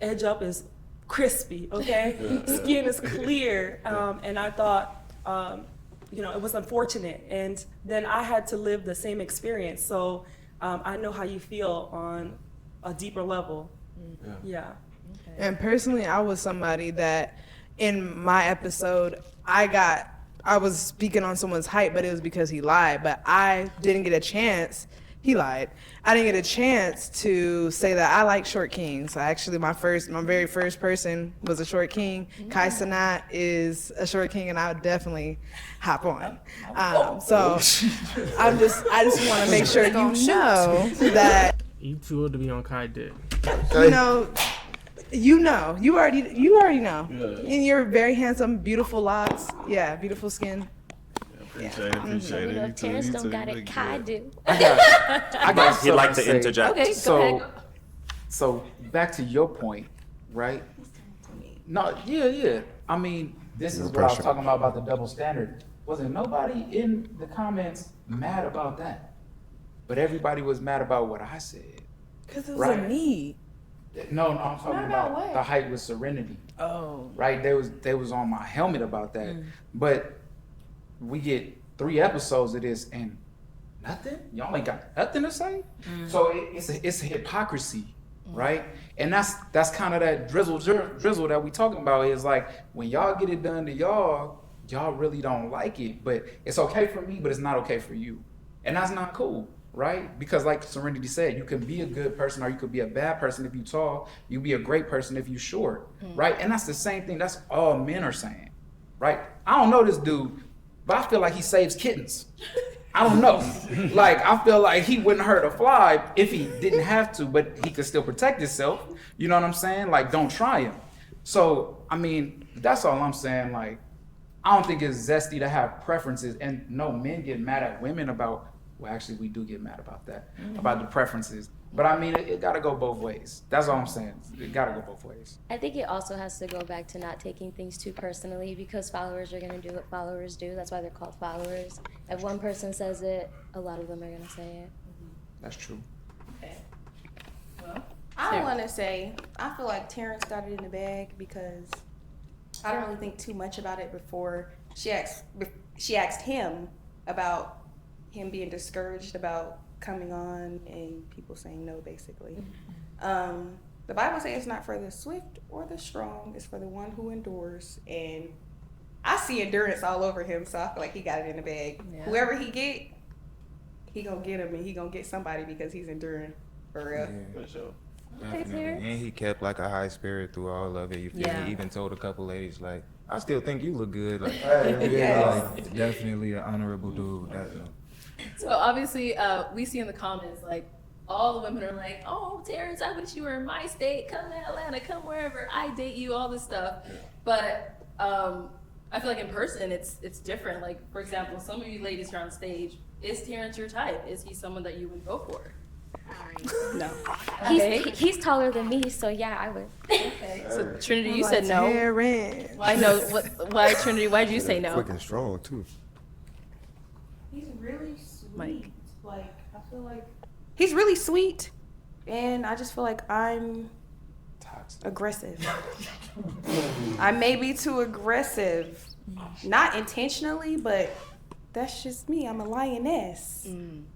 edge up is crispy, okay? Skin is clear, and I thought, you know, it was unfortunate. And then I had to live the same experience. So I know how you feel on a deeper level. Yeah. And personally, I was somebody that in my episode, I was speaking on someone's height, but it was because he lied. But I didn't get a chance. He lied. I didn't get a chance to say that I like short kings. Actually, my very first person was a short king. Kai Sanat is a short king, and I would definitely hop on. So I just want to make sure you know that You too old to be on Kai dick. you already know. Yeah. And you're very handsome, beautiful locks. Yeah, beautiful skin. Appreciate it. You know, Terrence don't got it. Kai do. I guess he'd like to say. interject. Okay, go ahead. So back to your point, right? No, yeah. I mean, this is what I was talking about the double standard. Wasn't nobody in the comments mad about that? But everybody was mad about what I said. Because it was a need. No, I'm talking about the height with Serenity. Oh. Right? They was on my helmet about that. But we get 3 episodes of this and nothing? Y'all ain't got nothing to say? So it's a hypocrisy, right? And that's kind of that drizzle that we talking about is like when y'all get it done to y'all really don't like it. But it's okay for me, but it's not okay for you. And that's not cool. Right? Because like Serenity said, you can be a good person or you could be a bad person if you tall. You be a great person if you short. Right? And that's the same thing. That's all men are saying. Right? I don't know this dude, but I feel like he saves kittens. I don't know. Like, I feel like he wouldn't hurt a fly if he didn't have to, but he could still protect himself. You know what I'm saying? Like, don't try him. So, I mean, that's all I'm saying. Like, I don't think it's zesty to have preferences. And no, men get mad at women about, well, actually, we do get mad about that, about the preferences. But I mean, it gotta go both ways. That's all I'm saying. It gotta go both ways. I think it also has to go back to not taking things too personally because followers are gonna do what followers do. That's why they're called followers. If one person says it, a lot of them are gonna say it. That's true. Okay. Well, I want to say, I feel like Terrence got it in the bag because I don't really think too much about it before she asked him about him being discouraged about coming on and people saying no, basically. The Bible says it's not for the swift or the strong, it's for the one who endures. And I see endurance all over him, so I feel like he got it in the bag. Yeah. Whoever he get, he gonna get him and he gonna get somebody because he's enduring for real. Yeah, for sure. Definitely. And he kept like a high spirit through all of it. You feel me? He even told a couple ladies like, I still think you look good. Like, like definitely an honorable dude. So obviously, we see in the comments, like, all the women are like, oh, Terrence, I wish you were in my state. Come to Atlanta, come wherever. I date you, all this stuff. But I feel like in person it's different. Like, for example, some of you ladies here on stage, is Terrence your type? Is he someone that you would go for? No. He's taller than me, so yeah, I would. Okay. So Trinity, you said no. Terrence. Why no? Why Trinity? Why'd you say no? Quick and strong too. He's really sweet. Mike. Like, I feel like he's really sweet, and I just feel like I'm aggressive. I may be too aggressive, not intentionally, but that's just me. I'm a lioness.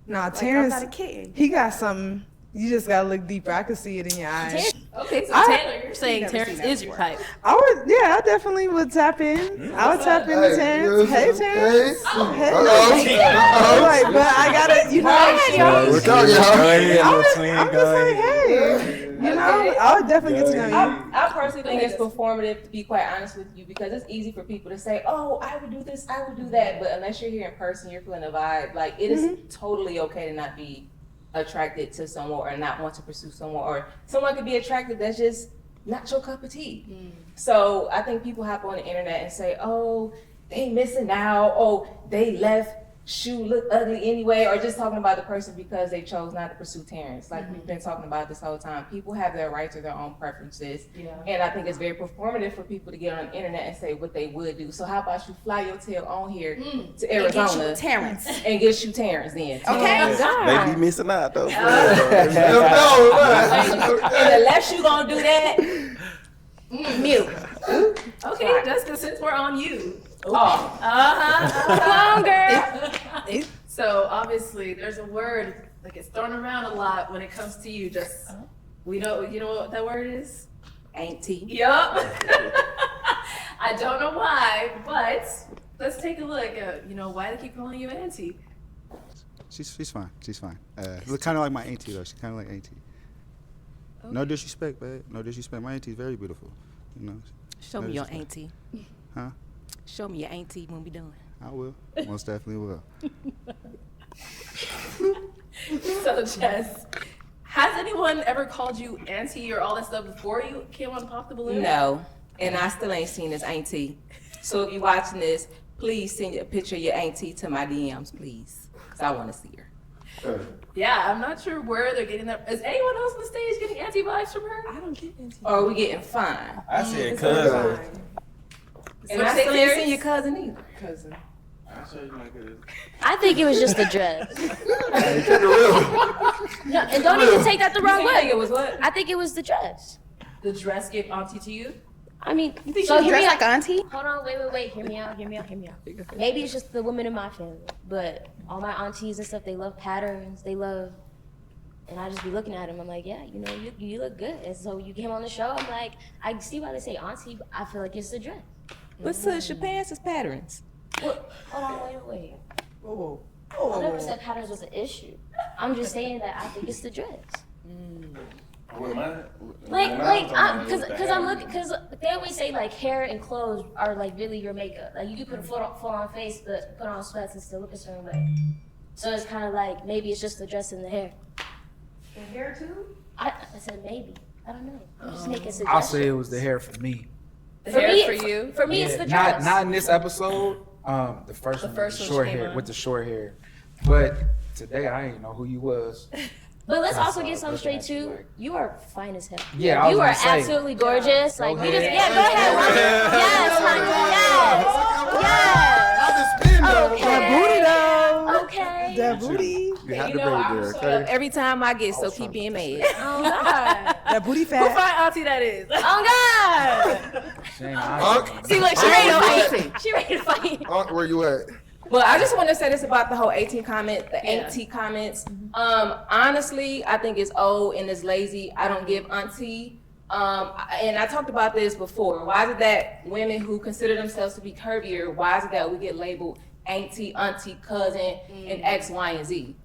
Nah, Like, Terrence, I'm not a kitten. he got something. You just gotta look deeper. I can see it in your eyes. Okay, so I- Taylor, you're saying never Terrence seen that is your type. I would, yeah, I definitely would tap in. I would tap into Terrence. Hey, Terrence. Hey. Like, but I gotta, you know. What's up, y'all? I'm just like, hey, you know, I would definitely get to know you. I personally think it's performative, to be quite honest with you, because it's easy for people to say, oh, I would do this, I would do that, but unless you're here in person, you're feeling the vibe. Like, it is totally okay to not be attracted to someone or not want to pursue someone, or someone could be attracted that's just not your cup of tea. So I think people hop on the internet and say, oh, they missing out, oh, they left, shoe look ugly anyway, or just talking about the person because they chose not to pursue Terrence. Like we've been talking about this whole time. People have their right to their own preferences. And I think it's very performative for people to get on the internet and say what they would do. So how about you fly your tail on here to Arizona And get you Terrence. and get you Terrence then. Okay. They be missing out though. And the less you gonna do that, mute. Okay, Jessica, since we're on you. Oh. Longer. So obviously, there's a word that gets thrown around a lot when it comes to you. Just you know what that word is? Auntie. Yup. I don't know why, but let's take a look at why they keep calling you auntie. She's fine. She's fine. Look kind of like my auntie though. She's kind of like auntie. Okay. No disrespect, babe. No disrespect. My auntie's very beautiful. You know. Show no me your disrespect. auntie. Huh? Show me your auntie when we done. I will. Most definitely will. So Jess, has anyone ever called you auntie or all that stuff before you came on Pop the Balloon? No, and I still ain't seen this auntie. So if you're watching this, please send a picture of your auntie to my DMs, please, because I want to see her. Yeah, I'm not sure where they're getting that. Is anyone else on the stage getting auntie vibes from her? I don't get auntie. Or are we getting fine? I said cousin. And I still ain't seen your cousin either. Cousin. I showed you my cousin. I think it was just the dress. No, and don't even take that the wrong You think way. it was what? I think it was the dress. The dress gave auntie to you? I mean, You think so she hear me dressed like out. auntie? Hold on, wait. Hear me out. Maybe it's just the women in my family, but all my aunties and stuff, they love patterns. They love, and I just be looking at them. I'm like, yeah, you look good. And so you came on the show. I'm like, I see why they say auntie, but I feel like it's the dress. But sis, your pants is patterns. What? Hold on, wait. Whoa. I never said patterns was an issue. I'm just saying that I think it's the dress. Because they always say like hair and clothes are like really your makeup. Like you can put a full on face, but put on sweats and still look a certain way. So it's kind of like maybe it's just the dress and the hair. And hair too? I said maybe. I don't know. I'm just making suggestions. I'll say it was the hair for me. The For hair me- for you? For me, it's the dress. Not in this episode. The first one, first with one the short she came hair, on. with the short hair. But today I didn't know who you was. But let's I also saw get it something looking straight at you too. like- You are fine as hell. Yeah, I was you are gonna say. absolutely gorgeous. Go Like you ahead. just go ahead. Yes, honey. Yes. That booty though. Okay. That booty. You had You the know, baby I'm there, showing up okay? every time I get, so keep being mad. Oh God. That booty Who fat. find auntie that is? Oh God. Shane, Unc, See, look, she ready to fight. She ready to fight. Unc, where you at? Well, I just want to say this about the whole 18 comment, the Yeah. auntie comments. Honestly, I think it's old and it's lazy. I don't give auntie. And I talked about this before. Why is it that women who consider themselves to be curvier, why is it that we get labeled auntie, cousin, and X, Y, and Z?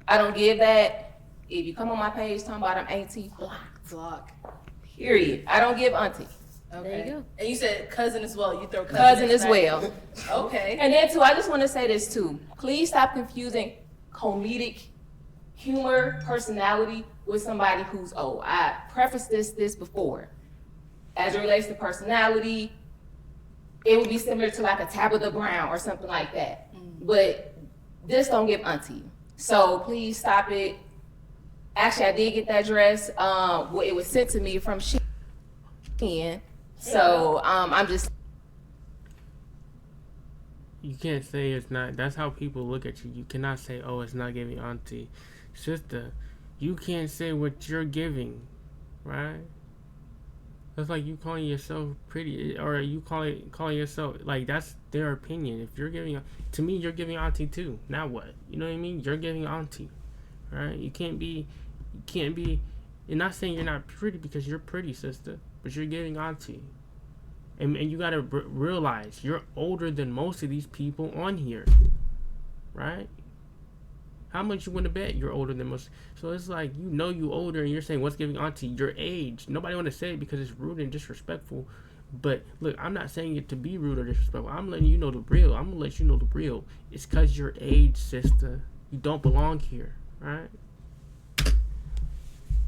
I don't give that. If you come on my page talking about I'm auntie, Vlog. period. I don't give auntie. Okay. There you go. And you said cousin as well. You throw Cousin in as back. well. Okay. And then too, I just want to say this too. Please stop confusing comedic humor, personality with somebody who's old. I prefaced this before. As it relates to personality, it would be similar to like a Tabitha Brown or something like that. But this don't give auntie. So please stop it. Actually, I did get that dress. Well, it was sent to me from Shein. So I'm just. You can't say it's not. That's how people look at you. You cannot say, "Oh, it's not giving auntie." Sister, you can't say what you're giving, right? That's like you calling yourself pretty, or you calling yourself, like, that's their opinion. If you're giving, to me, you're giving auntie too. Now what? You know what I mean? You're giving auntie, right? You can't be. You're not saying you're not pretty because you're pretty, sister, but you're giving auntie. And you gotta realize you're older than most of these people on here, right? How much you want to bet you're older than most? So it's like, you older, and you're saying what's giving auntie your age. Nobody want to say it because it's rude and disrespectful. But look, I'm not saying it to be rude or disrespectful. I'm letting you know the real. I'm gonna let you know the real. It's cause your age, sister. You don't belong here, right?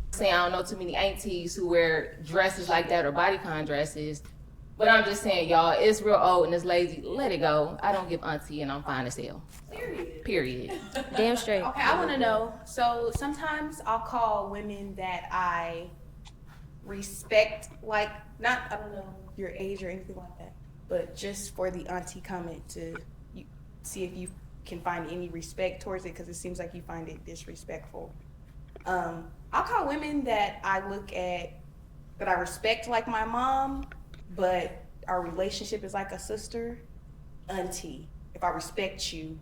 Saying I don't know too many aunties who wear dresses like that or bodycon dresses. But I'm just saying, y'all, it's real old and it's lazy. Let it go. I don't give auntie and I'm fine as hell. Period. Damn straight. Okay, I want to know. So sometimes I'll call women that I respect, like, not, I don't know your age or anything like that, but just for the auntie comment to see if you can find any respect towards it, because it seems like you find it disrespectful. I'll call women that I look at, that I respect like my mom, but our relationship is like a sister, auntie. If I respect you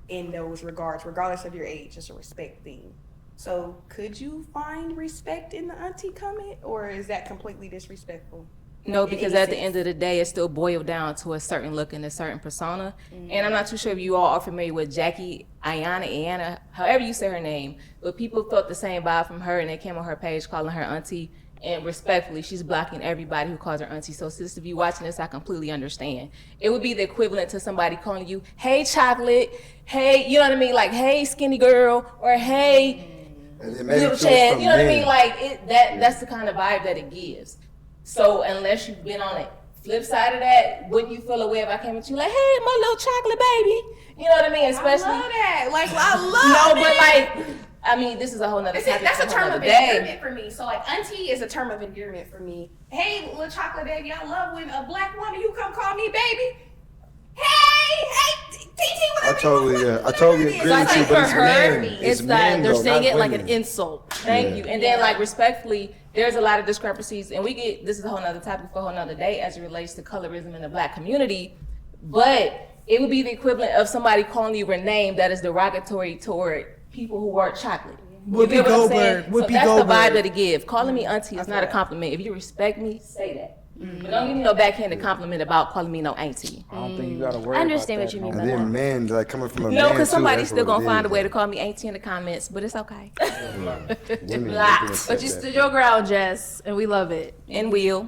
in those regards, regardless of your age, it's a respect thing. So could you find respect in the auntie comment, or is that completely disrespectful? No, because at the end of the day, it still boiled down to a certain look and a certain persona. And I'm not too sure if you all are familiar with Jackie Ayanna, however you say her name, but people felt the same vibe from her, and they came on her page calling her auntie. And respectfully, she's blocking everybody who calls her auntie. So sister, if you watching this, I completely understand. It would be the equivalent to somebody calling you, hey chocolate, hey, you know what I mean? Like, hey skinny girl, or hey little Chad, you know what I mean? Like, that's the kind of vibe that it gives. So unless you've been on the flip side of that, wouldn't you feel a way if I came at you like, hey, my little chocolate baby? You know what I mean? Especially, I love that. Like, I love no, but like, I mean, this is a whole nother topic. That's a for term of day. endearment for me. So like, auntie is a term of endearment for me. Hey, little chocolate baby, I love when a black woman, you come call me baby. Hey, TT, whatever. I totally agree with you, but it's men. It's that they're saying it like an insult. Thank you. And then, like, respectfully, there's a lot of discrepancies, and this is a whole nother topic for a whole nother day as it relates to colorism in the black community. But it would be the equivalent of somebody calling you a name that is derogatory toward people who are chocolate. Whoopi Goldberg. So that's the vibe that it gives. Calling me auntie is not a compliment. If you respect me, say that. But don't give me no backhanded compliment about calling me no auntie. I don't think you gotta worry I understand what you mean by And that. then men, like coming from a man No, because too, somebody's that's still what gonna it find a is. way to call me auntie in the comments, but it's okay. Women Blocked. definitely But you said stood that. your ground, Jess, and we love it. And will.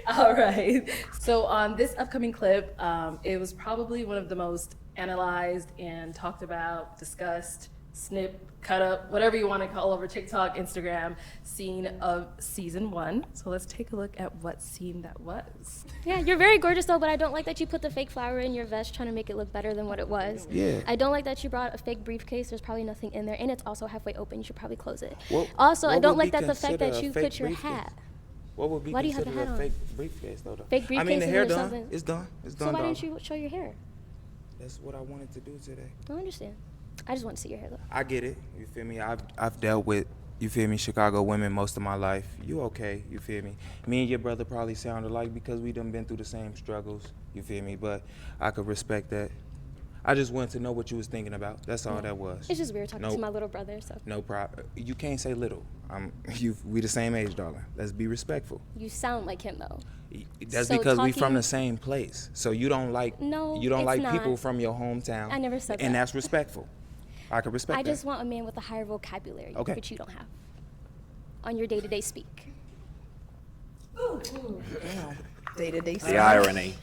All right. So on this upcoming clip, it was probably one of the most analyzed and talked about, discussed, snip, cut up, whatever you want to call over TikTok, Instagram, scene of season 1. So let's take a look at what scene that was. Yeah, you're very gorgeous though, but I don't like that you put the fake flower in your vest trying to make it look better than what it was. Yeah. I don't like that you brought a fake briefcase. There's probably nothing in there, and it's also halfway open. You should probably close it. Also, I don't like that the fact that you put your hat. What would be Why do you have considered a hat a on? fake briefcase though? Fake I mean, briefcase the and hair there's done. something- It's done. It's So done. why dog. didn't you show your hair? That's what I wanted to do today. I don't understand. I just want to see your hair though. I get it. You feel me? I've dealt with, you feel me, Chicago women most of my life. You okay? You feel me? Me and your brother probably sound alike because we done been through the same struggles. You feel me? But I could respect that. I just wanted to know what you was thinking about. That's all that was. It's just weird talking to my little brother. So No problem. You can't say little. We the same age, darling. Let's be respectful. you sound like him though. That's So because we from talking- the same place. So you don't like No, you don't it's like not. people from your hometown. I never said and that. that's respectful. I can respect I that. just want a man with a higher vocabulary, Okay. which you don't have on your day-to-day speak. Day-to-day. The irony.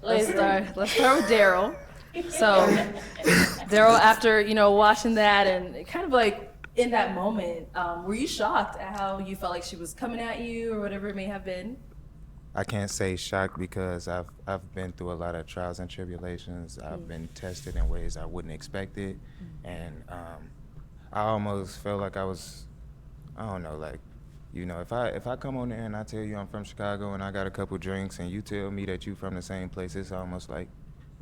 Let's start with Daryl. So Daryl, after watching that and kind of like in that moment, were you shocked at how you felt like she was coming at you or whatever it may have been? I can't say shocked because I've been through a lot of trials and tribulations. I've been tested in ways I wouldn't expect it, and I almost felt like I was, I don't know, like, you know, if I come on there and I tell you I'm from Chicago and I got a couple drinks and you tell me that you from the same place, it's almost like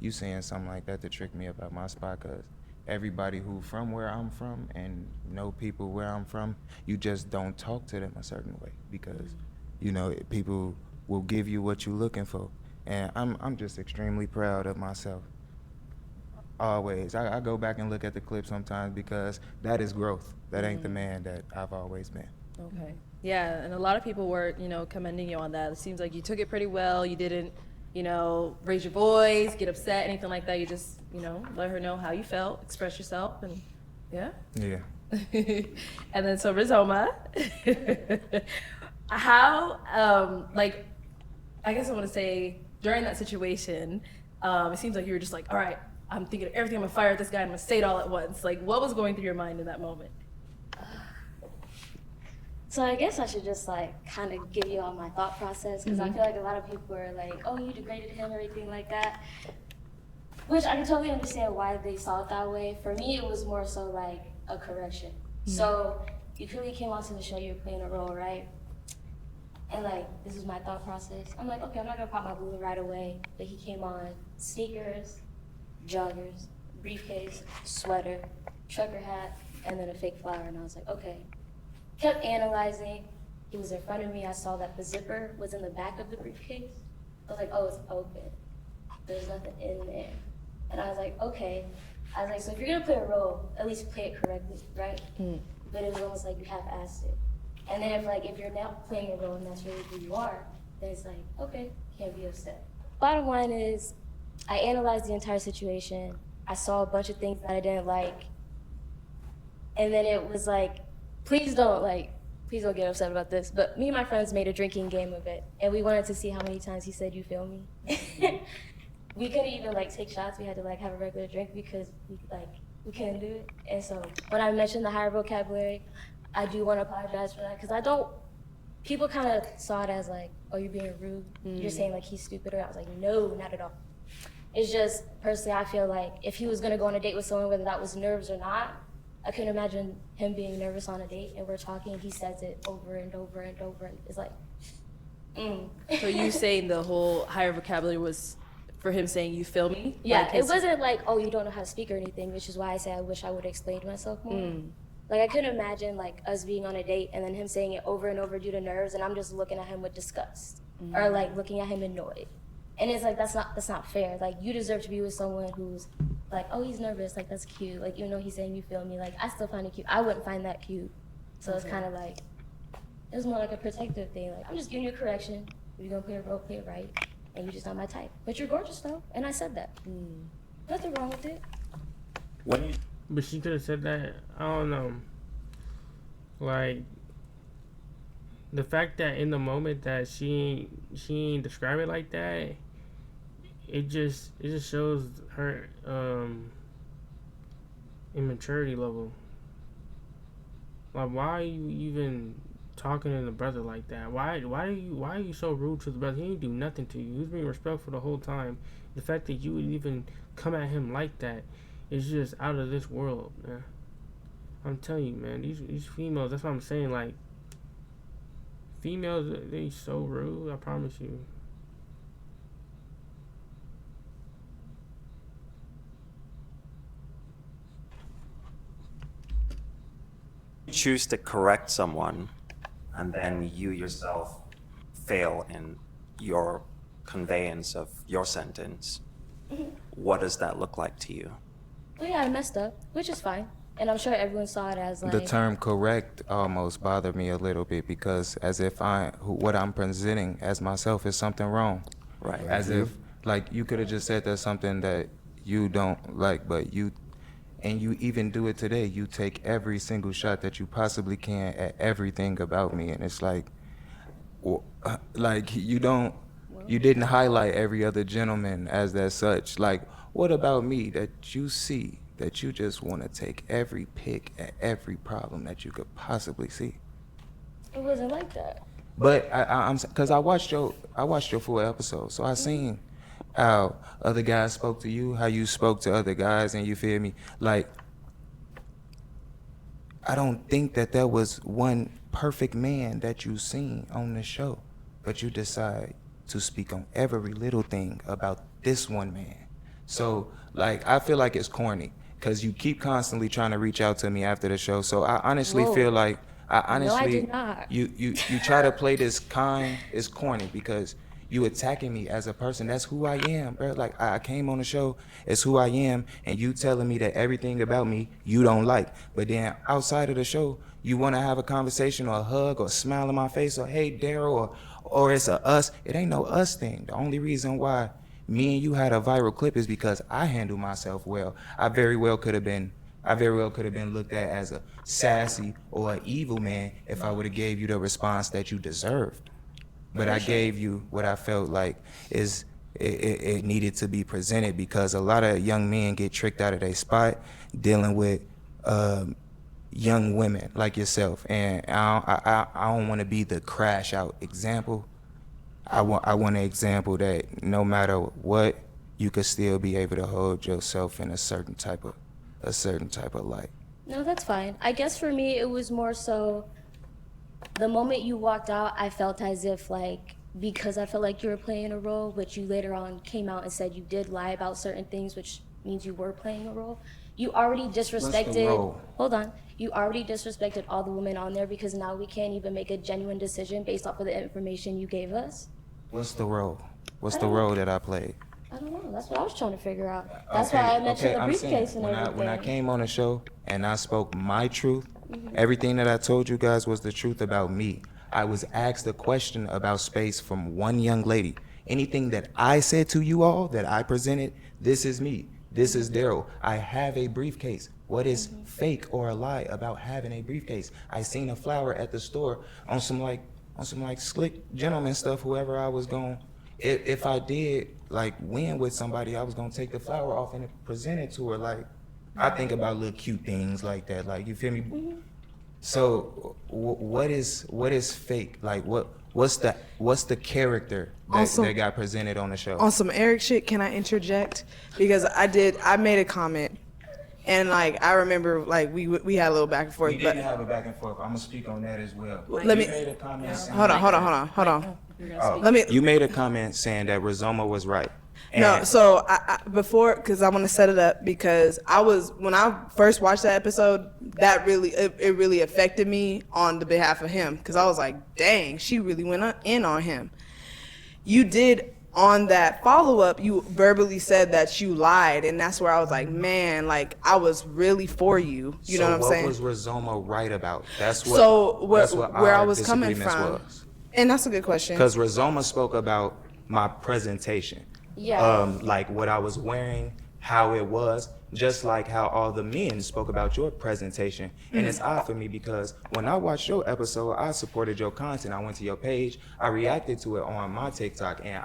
you saying something like that to trick me about my spot. Cause everybody who from where I'm from and know people where I'm from, you just don't talk to them a certain way because, you know, people will give you what you're looking for. And I'm just extremely proud of myself. Always. I go back and look at the clip sometimes because that is growth. That ain't the man that I've always been. Okay. Yeah, and a lot of people were, commending you on that. It seems like you took it pretty well. You didn't, raise your voice, get upset, anything like that. You just, let her know how you felt, express yourself, and yeah. Yeah. And then so Rizoma, how, I guess I want to say during that situation, it seems like you were just like, all right, I'm thinking of everything. I'm gonna fire at this guy. I'm gonna say it all at once. Like, what was going through your mind in that moment? So I guess I should just kind of give you all my thought process because I feel like a lot of people are like, oh, you degraded him or anything like that, which I can totally understand why they saw it that way. For me, it was more so like a correction. So you clearly came onto the show, you were playing a role, right? And this was my thought process. I'm like, okay, I'm not gonna pop my balloon right away, but he came on sneakers, joggers, briefcase, sweater, trucker hat, and then a fake flower, and I was like, okay. Kept analyzing. He was in front of me. I saw that the zipper was in the back of the briefcase. I was like, oh, it's open. There's nothing in there. And I was like, okay. I was like, so if you're gonna play a role, at least play it correctly, right? But it was almost like you half-assed it. And then if you're not playing a role and that's really who you are, then it's like, okay, can't be upset. Bottom line is, I analyzed the entire situation. I saw a bunch of things that I didn't like. And then it was like, please don't get upset about this, but me and my friends made a drinking game of it, and we wanted to see how many times he said, you feel me? We couldn't even take shots. We had to have a regular drink because we couldn't do it. And so when I mentioned the higher vocabulary, I do want to apologize for that because people kind of saw it as oh, you're being rude. You're saying he's stupid, or I was like, no, not at all. It's just, personally, I feel like if he was gonna go on a date with someone, whether that was nerves or not, I couldn't imagine him being nervous on a date and we're talking and he says it over and over and over. And it's like, So you saying the whole higher vocabulary was for him saying, you feel me? Yeah, it wasn't like, oh, you don't know how to speak or anything, which is why I say I wish I would have explained myself more. I couldn't imagine us being on a date and then him saying it over and over due to nerves and I'm just looking at him with disgust or looking at him annoyed. And it's that's not fair. You deserve to be with someone who's oh, he's nervous, that's cute. Even though he's saying you feel me, I still find it cute. I wouldn't find that cute. So it's kind of it was more like a protective thing. I'm just giving you a correction. If you're gonna play a role, play it right. And you're just not my type. But you're gorgeous though, and I said that. Nothing wrong with it. But she could have said that, I don't know. The fact that in the moment that she ain't describe it like that, it just shows her immaturity level. Why are you even talking to the brother like that? Why are you so rude to the brother? He didn't do nothing to you. He was being respectful the whole time. The fact that you would even come at him like that is just out of this world, man. I'm telling you, man, these females, that's what I'm saying, females, they so rude, I promise you. You choose to correct someone and then you yourself fail in your conveyance of your sentence. What does that look like to you? Well, yeah, I messed up, which is fine. And I'm sure everyone saw it as The term correct almost bothered me a little bit because as if what I'm presenting as myself is something wrong. Right. As if you could have just said there's something that you don't like, but you even do it today. You take every single shot that you possibly can at everything about me, and it's you didn't highlight every other gentleman as that such. What about me that you see that you just want to take every pick at every problem that you could possibly see? It wasn't like that. But I'm because I watched your full episode, so I seen how other guys spoke to you, how you spoke to other guys, and you feel me? Like, I don't think that there was one perfect man that you seen on the show, but you decide to speak on every little thing about this one man. So, like, I feel like it's corny because you keep constantly trying to reach out to me after the show. So I honestly Whoa. feel like No, I did not. you try to play this kind. It's corny because you attacking me as a person. That's who I am, bro. Like, I came on the show, it's who I am, and you telling me that everything about me you don't like. But then outside of the show, you want to have a conversation or a hug or a smile in my face or hey Daryl or it's a us. It ain't no us thing. The only reason why me and you had a viral clip is because I handle myself well. I very well could have been looked at as a sassy or an evil man if I would have gave you the response that you deserved. But I gave you what I felt like it needed to be presented because a lot of young men get tricked out of their spot dealing with young women like yourself. And I don't want to be the crash out example. I want an example that no matter what, you could still be able to hold yourself in a certain type of light. No, that's fine. I guess for me, it was more so the moment you walked out, I felt as if, like, because I felt like you were playing a role, which you later on came out and said you did lie about certain things, which means you were playing a role. You already disrespected. role? Hold on. You already disrespected all the women on there because now we can't even make a genuine decision based off of the information you gave us. What's the role? What's I the don't role that I played? I don't know. That's what I was trying to figure out. That's why I mentioned the I'm briefcase saying, and when everything. I came on the show and I spoke my truth, everything that I told you guys was the truth about me. I was asked a question about space from one young lady. Anything that I said to you all that I presented, this is me. This is Daryl. I have a briefcase. What is fake or a lie about having a briefcase? I seen a flower at the store on some slick gentleman stuff, whoever I was going. If I did like win with somebody, I was gonna take the flower off and present it to her. Like, I think about little cute things like that. Like, you feel me? So what is fake? Like, what's the character that got presented on the show? On some Eric shit, can I interject? Because I made a comment. And like I remember, like we had a little back and forth. We didn't have a back and forth. I'm gonna speak on that as well. Let me. Made a comment saying Hold on. You made a comment saying that Rizoma was right. No, so I before, because I want to set it up, because when I first watched that episode, that it really affected me on the behalf of him, because I was like, dang, she really went in on him. You did. On that follow-up, you verbally said that you lied, and that's where I was like, man, like, I was really for you. You know what I'm saying? So what was Rizoma right about? That's what. So that's what where I our was coming disagreements from, was. and that's a good question. Because Rizoma spoke about my presentation. Yeah. Like what I was wearing, how it was, just like how all the men spoke about your presentation. And it's odd for me because when I watched your episode, I supported your content. I went to your page, I reacted to it on my TikTok, and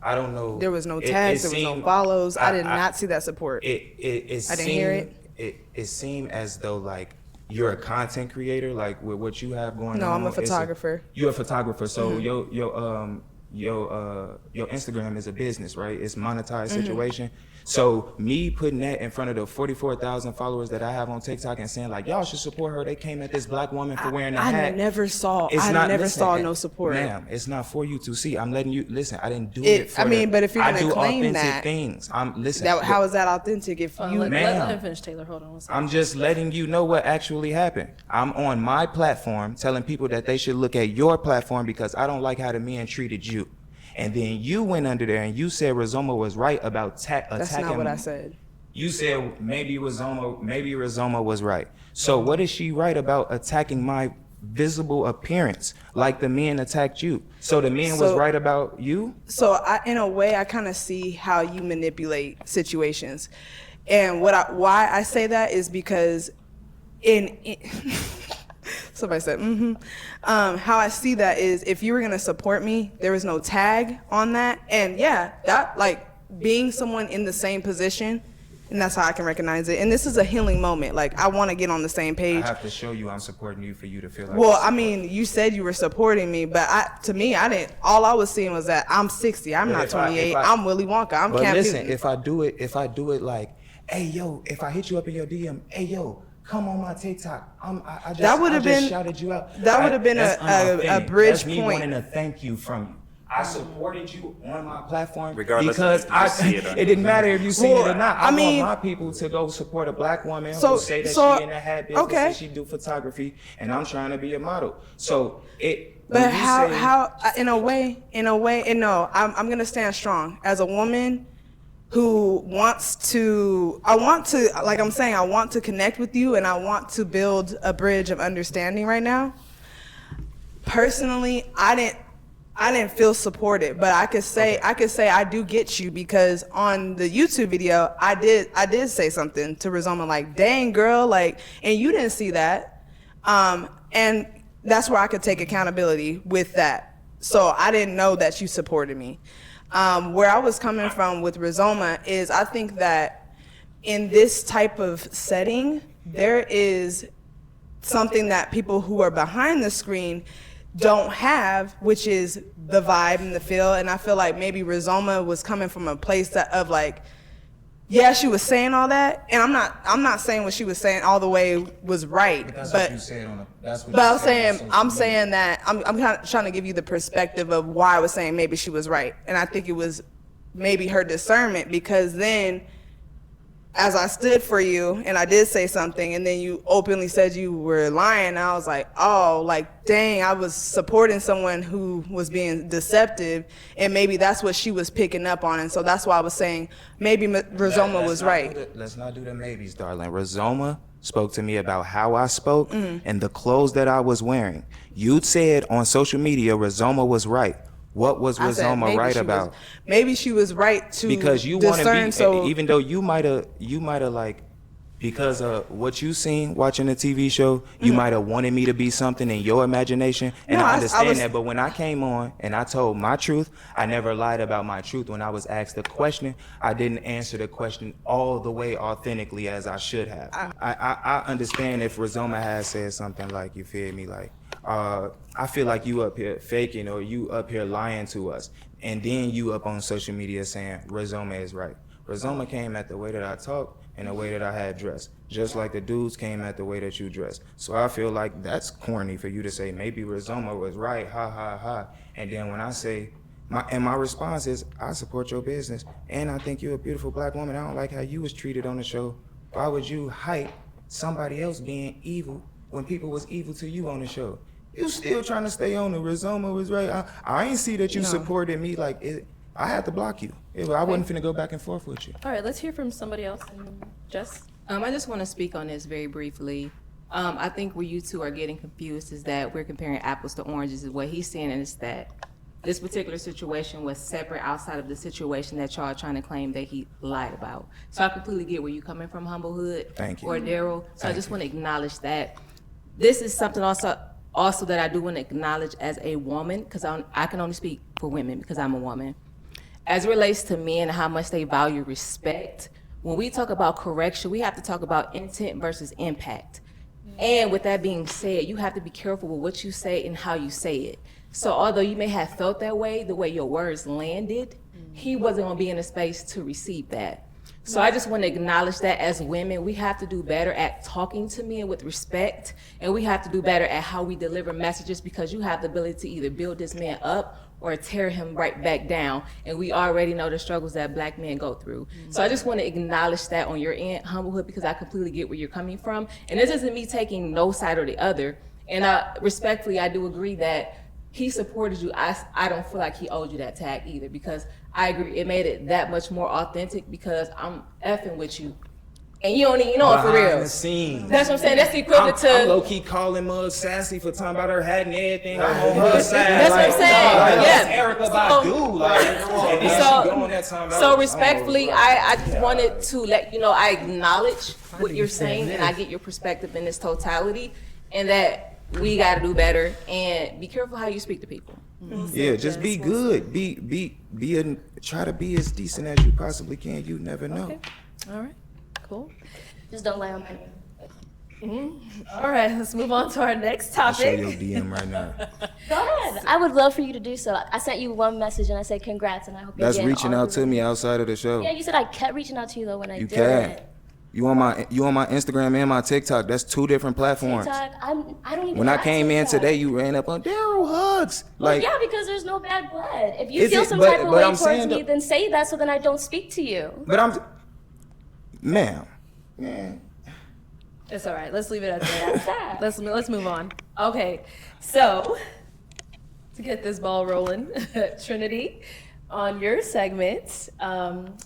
I don't know. There was no tags, there was no follows. I did not see that support. I didn't hear it. It seemed as though like you're a content creator, like with what you have going on. No, I'm a photographer. You're a photographer, so your Instagram is a business, right? It's monetized situation. So me putting that in front of the 44,000 followers that I have on TikTok and saying like, y'all should support her. They came at this black woman for wearing a hat. I never saw no support. Ma'am, it's not for you to see. I'm letting you listen. I didn't do it for but if you're gonna claim authentic that, things. How is that authentic if you? Let him finish, Taylor. Hold on one second. I'm just letting you know what actually happened. I'm on my platform telling people that they should look at your platform because I don't like how the men treated you. And then you went under there and you said Rizoma was right about attacking. That's not what I said. You said maybe Rizoma was right. So what is she right about attacking my visible appearance like the men attacked you? So the men was right about you? So in a way, I kind of see how you manipulate situations. And why I say that is because somebody said, how I see that is if you were gonna support me, there was no tag on that. And yeah, that like being someone in the same position, And that's how I can recognize it. And this is a healing moment. Like, I want to get on the same I page. have to show you I'm supporting you for you to feel like. Well, I mean, you said you were supporting me, but to me, I didn't. All I was seeing was that I'm 60. I'm But not if I- 28. if I- I'm Willy Wonka. I'm But Camp listen, Newton. if I do it like, hey yo, if I hit you up in your DM, hey yo, come on my TikTok. I just, That would have I just been- shouted you out. that would have been That's a unauthentic. bridge That's me point. wanting to thank you from you. I supported you on my platform Regardless because if you see it or it didn't matter if you seen it or not. I mean- want my people to go support a black woman So- who say that so- she in the hat business okay. and she do photography, and I'm trying to be a model. So it. But when you say- how in a way, and no, I'm gonna stand strong as a woman who wants to. I want to connect with you, and I want to build a bridge of understanding right now. Personally, I didn't feel supported, but I could say I do get you, because on the YouTube video I did say something to Rizoma like, dang girl, like, and you didn't see that, and that's where I could take accountability with that. So I didn't know that you supported me. Where I was coming from with Rizoma is, I think that in this type of setting there is something that people who are behind the screen don't have, which is the vibe and the feel. And I feel like maybe Rizoma was coming from a place of like, yeah, she was saying all that, and I'm not saying what she was saying all the way was right, That's but what you said on the, that's what but you said on I'm social saying that I'm kind of trying to give you the perspective of why I was saying maybe she was right, and I think it was maybe her discernment, because then as I stood for you and I did say something, and then you openly said you were lying, and I was like, oh, like, dang, I was supporting someone who was being deceptive, and maybe that's what she was picking up on. And so that's why I was saying maybe Rizoma was right. Let's not do the maybes, darling. Rizoma spoke to me about how I spoke Mm. and the clothes that I was wearing. You said on social media Rizoma was right. What was I said Rizoma maybe right she was- about? Maybe she was right to Because you want to discern. be, So even though you might have like, because of what you seen watching the TV show, you Mhm. might have wanted me to be something in your imagination, and No, I I understand was- that. But when I came on and I told my truth, I never lied about my truth. When I was asked a question, I didn't answer the question all the way authentically as I should have. I understand if Rizoma has said something like, you feel me, like, I feel like you up here faking, or you up here lying to us, and then you up on social media saying Rizoma is right. Rizoma came at the way that I talk and the way that I had dressed, just like the dudes came at the way that you dressed. So I feel like that's corny for you to say maybe Rizoma was right, ha ha ha. And then when I say, my response is, I support your business, and I think you're a beautiful black woman. I don't like how you was treated on the show. Why would you hype somebody else being evil when people was evil to you on the show? You still trying to stay on the Rizoma was right. I ain't see that you No. supported me like it. I had to block you. I wasn't finna go back and forth with you. All right, let's hear from somebody else. Jess? I just want to speak on this very briefly. I think where you two are getting confused is that we're comparing apples to oranges. What he's saying is that this particular situation was separate outside of the situation that y'all are trying to claim that he lied about. So I completely get where you're coming from, Humble Hood. Thank you. Or Daryl. So I Thank just want to acknowledge that. This is something also that I do want to acknowledge as a woman, because I can only speak for women because I'm a woman. As it relates to men and how much they value respect, when we talk about correction, we have to talk about intent versus impact. And with that being said, you have to be careful with what you say and how you say it. So although you may have felt that way, the way your words landed, he wasn't gonna be in a space to receive that. So I just want to acknowledge that as women, we have to do better at talking to men with respect, and we have to do better at how we deliver messages, because you have the ability to either build this man up or tear him right back down. And we already know the struggles that black men go through. So I just want to acknowledge that on your end, Humblehood, because I completely get where you're coming from. And this isn't me taking no side or the other. And respectfully, I do agree that he supported you. I don't feel like he owed you that tag either, because I agree, it made it that much more authentic, because I'm effing with you. And you don't even know it for Behind real. the scenes. That's what I'm saying. That's the equivalent to. I'm low key calling Mug sassy for talking about her hat and everything. I'm on her side. That's what I'm saying. Like, Yeah. that's Erica Badu. Like, and then she going that time. So respectfully, I just wanted to let you know I acknowledge what you're saying, and I get your perspective in this totality, and that we got to do better and be careful how you speak to people. Yeah, just be good. Try to be as decent as you possibly can. You never know. All right. Cool. Just don't lie on my name. All right, let's move on to our next I'll show topic. your DM right now. Go ahead. I would love for you to do so. I sent you one message and I said congrats and I hope you're That's getting reaching all out the to me reviews. outside of the show. Yeah, you said I kept reaching out to you though when I You did can. it. You on my Instagram and my TikTok. That's 2 different platforms. TikTok, I don't even When I have came in TikTok. today, you ran up on Daryl Hugs. Well, Like, yeah, because there's no bad blood. If you Is feel it- some but- type of but way I'm towards saying me, the- then say that so then I don't speak to you. but ma'am. It's all right. Let's leave it at that. Let's move on. Okay, so to get this ball rolling, Trinity, on your segment,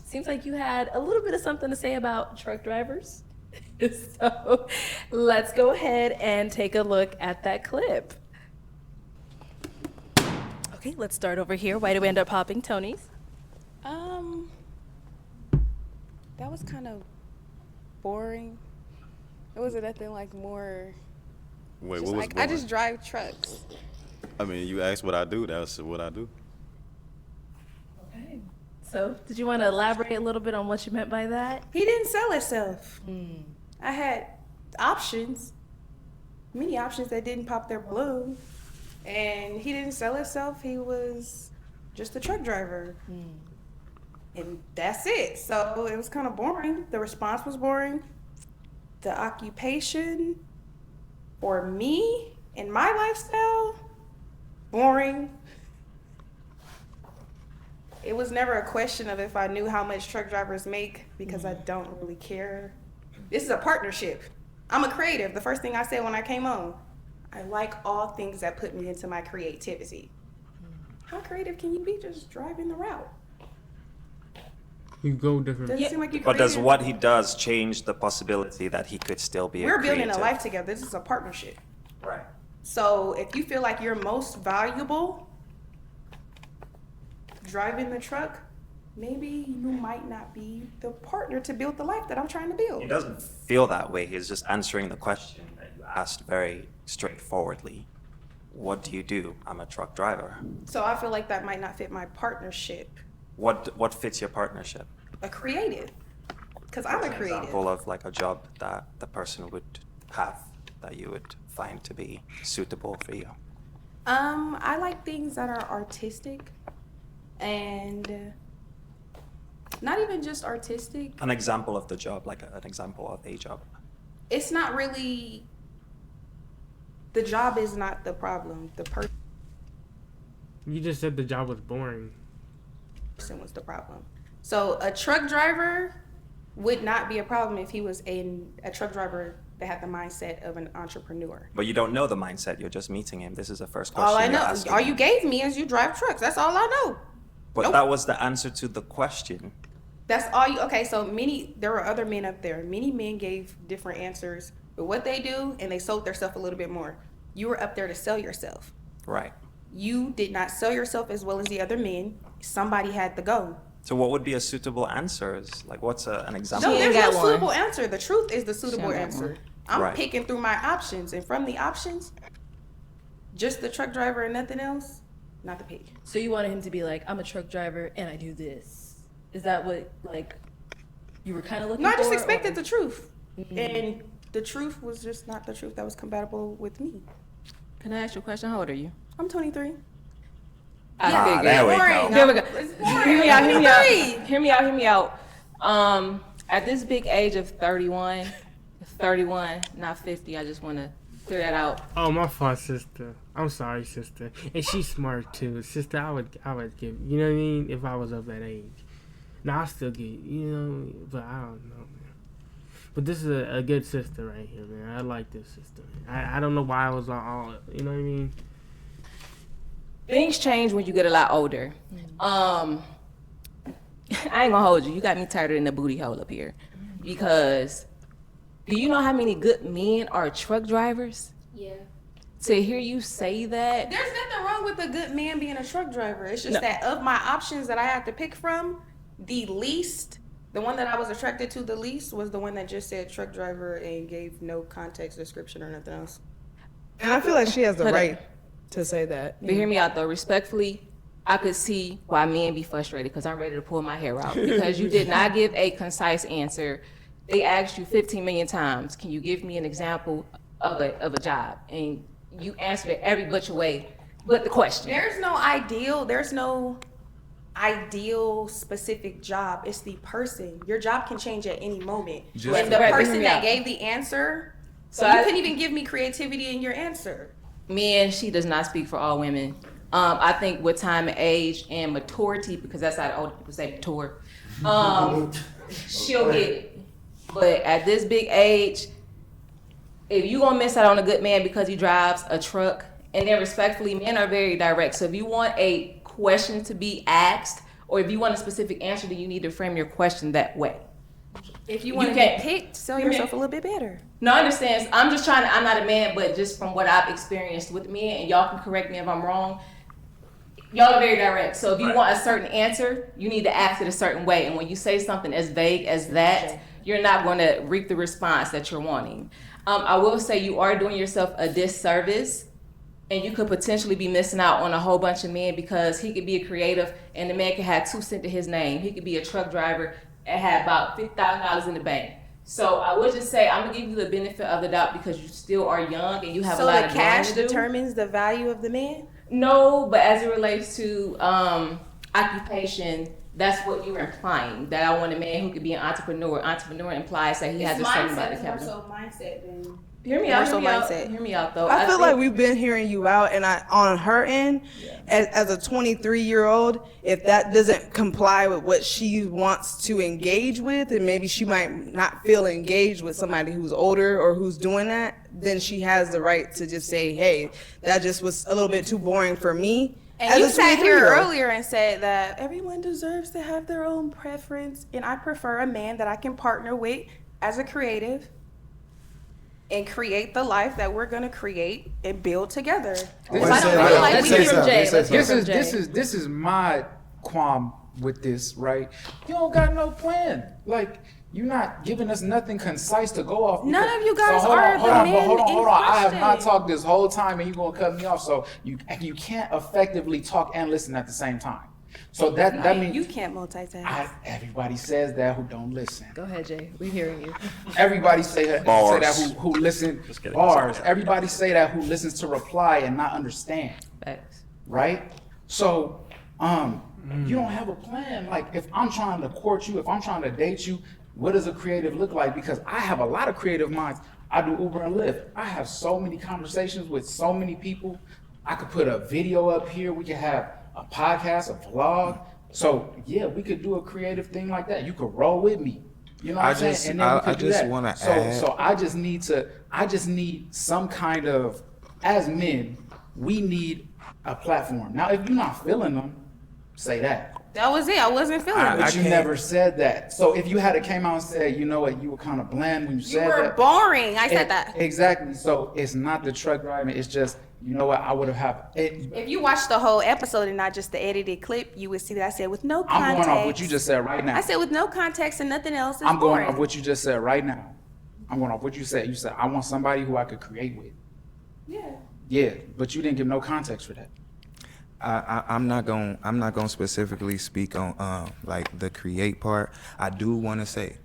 seems like you had a little bit of something to say about truck drivers. So let's go ahead and take a look at that clip. Okay, let's start over here. Why do we end up popping Tony's? That was kind of boring. It wasn't nothing like more. Wait, just what was like, I boring? just drive trucks. I mean, you asked what I do. That's what I do. Okay. So, did you want to elaborate a little bit on what you meant by that? He didn't sell himself. I had options, many options that didn't pop their balloon, and he didn't sell himself. He was just a truck driver, and that's it. So it was kind of boring. The response was boring. The occupation for me and my lifestyle, boring. It was never a question of if I knew how much truck drivers make, because I don't really care. This is a partnership. I'm a creative. The first thing I said when I came on, I like all things that put me into my creativity. How creative can you be just driving the route? You go different. Doesn't seem like you're But does creative. what he does change the possibility that he could still be We're a building creative? a life together. This is a partnership. Right. So if you feel like you're most valuable driving the truck, maybe you might not be the partner to build the life that I'm trying to build. He doesn't feel that way. He's just answering the question that you asked very straightforwardly. What do you do? I'm a truck driver. So I feel like that might not fit my partnership. What fits your partnership? A creative. Because I'm a An creative. example of like a job that the person would have that you would find to be suitable for you. I like things that are artistic and not even just artistic. An example of the job, like an example of a job. It's not really, the job is not the problem. The You just said the job was boring. person was the problem. So a truck driver would not be a problem if he was a truck driver that had the mindset of an entrepreneur. But you don't know the mindset. You're just meeting him. This is the first question All I you're know, asking all him. you gave me is you drive trucks. That's all I know. But Nope. that was the answer to the question. That's all you, okay, so there were other men up there. Many men gave different answers with what they do, and they sold themselves a little bit more. You were up there to sell yourself. Right. You did not sell yourself as well as the other men. Somebody had to go. So what would be a suitable answer? Like what's an example? No, there's no suitable answer. The truth is the suitable got answer. one. I'm Right. picking through my options, and from the options, just the truck driver and nothing else, not the pig. So you wanted him to be like, I'm a truck driver and I do this. Is that what, like, you were kind of looking No, for? I just expected the truth. Mhm. And the truth was just not the truth that was compatible with me. Can I ask you a question? How old are you? I'm 23. I figured. there we go. Boring. There we go. It's Hear me out, hear me out. boring. Hear me out, hear me out. At this big age of 31, not 50, I just want to clear that out. Oh, my fault, sister. I'm sorry, sister. And she's smart too, sister. I would give. You know what I mean? If I was of that age, now I still get. You know, but I don't know, man. But this is a good sister right here, man. I like this sister. I don't know why I was all. You know what I mean? Things change when you get a lot older. I ain't gonna hold you. You got me tighter than the booty hole up here. Because do you know how many good men are truck drivers? Yeah. To hear you say that, There's nothing wrong with a good man being a truck driver. It's just No. that of my options that I had to pick from, the one that I was attracted to the least was the one that just said truck driver and gave no context description or nothing else. And I feel like she has the Hold up. right to say that. but hear me out though, respectfully, I could see why men be frustrated because I'm ready to pull my hair out. Because you did not give a concise answer they asked you 15 million times, can you give me an example of a job? And you answered it every butcher way but the question. There's no ideal specific job. It's the person. Your job can change at any moment. And the person that gave the answer, so you couldn't even give me creativity in your answer. Men, she does not speak for all women. I think with time and age and maturity, because that's how the older people say mature, she'll get it. But at this big age, if you gonna miss out on a good man because he drives a truck, and then respectfully, men are very direct. So if you want a question to be asked, or if you want a specific answer, then you need to frame your question that way. If you want to get picked, sell yourself a little bit better. No, I understand. I'm just trying to, I'm not a man, but just from what I've experienced with men, and y'all can correct me if I'm wrong, y'all are very direct. So if you want a certain answer, you need to ask it a certain way. And when you say something as vague as that, you're not going to reap the response that you're wanting. I will say you are doing yourself a disservice, and you could potentially be missing out on a whole bunch of men, because he could be a creative and the man could have 2 cents to his name. He could be a truck driver and have about $50,000 in the bank. So I would just say, I'm gonna give you the benefit of the doubt because you still are young and you have a lot of growing to do. So the cash determines the value of the man? No, but as it relates to occupation, that's what you're implying, that I want a man who could be an entrepreneur. Entrepreneur implies that he has a certain amount of capital. More so mindset than Hear me out though. I feel like we've been hearing you out, and on her end, as a 23-year-old, if that doesn't comply with what she wants to engage with, and maybe she might not feel engaged with somebody who's older or who's doing that, then she has the right to just say, hey, that just was a little bit too boring for me. And you sat here earlier and said that everyone deserves to have their own preference, and I prefer a man that I can partner with as a creative and create the life that we're gonna create and build together. This is my qualm with this, right? You don't got no plan. Like, you're not giving us nothing concise to go off. None of you guys are the men in hold on. I have question. not talked this whole time, and you're gonna cut me off. So you can't effectively talk and listen at the same time. So that means you can't multitask. Everybody says that who don't listen. Go ahead, Jay. We're hearing you. Everybody say that who listen. Bars. Everybody say that who listens to reply and not understand. Facts. Right? So you don't have a plan. Like, if I'm trying to court you, if I'm trying to date you, what does a creative look like? Because I have a lot of creative minds. I do Uber and Lyft. I have so many conversations with so many people. I could put a video up here. We could have a podcast, a vlog. So yeah, we could do a creative thing like that. You could roll with me. You know what I'm saying? And then we could do that. Want to add. So I just need some kind of, as men, we need a platform. Now, if you're not feeling them, say that. That was it. I wasn't feeling it. But you never said that. So if you had came out and said, you know what, you were kind of bland when you said that. You were boring. I said that. Exactly. So it's not the truck driving. It's just, you know what, I would have it. If you watched the whole episode and not just the edited clip, you would see that I said with no context. I'm going off what you just said right now. I said with no context and nothing else. I'm going off what you just said right now. I'm going off what you said. You said, I want somebody who I could create with. Yeah. Yeah, but you didn't give no context for that. I'm not gonna specifically speak on like the create part. I do want to say,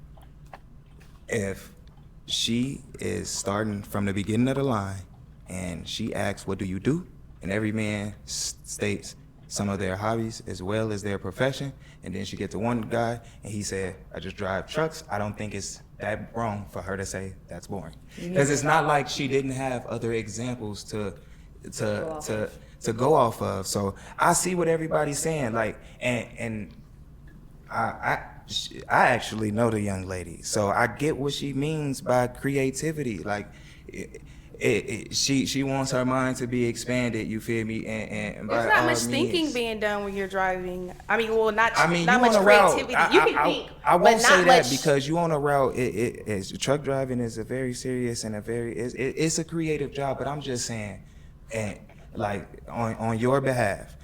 if she is starting from the beginning of the line and she asks, what do you do? And every man states some of their hobbies as well as their profession, and then she gets to one guy and he said, I just drive trucks. I don't think it's that wrong for her to say that's boring, because it's not like she didn't have other examples to go off of. So I see what everybody's saying, like, and I actually know the young lady, so I get what she means by creativity. Like, she wants her mind to be expanded. You feel me? And there's not much thinking being done when you're driving. I mean, well, not you much creativity. You can think. I won't but say not that much. because you on a route. Truck driving is a very serious and it's a creative job. But I'm just saying, and like on your behalf,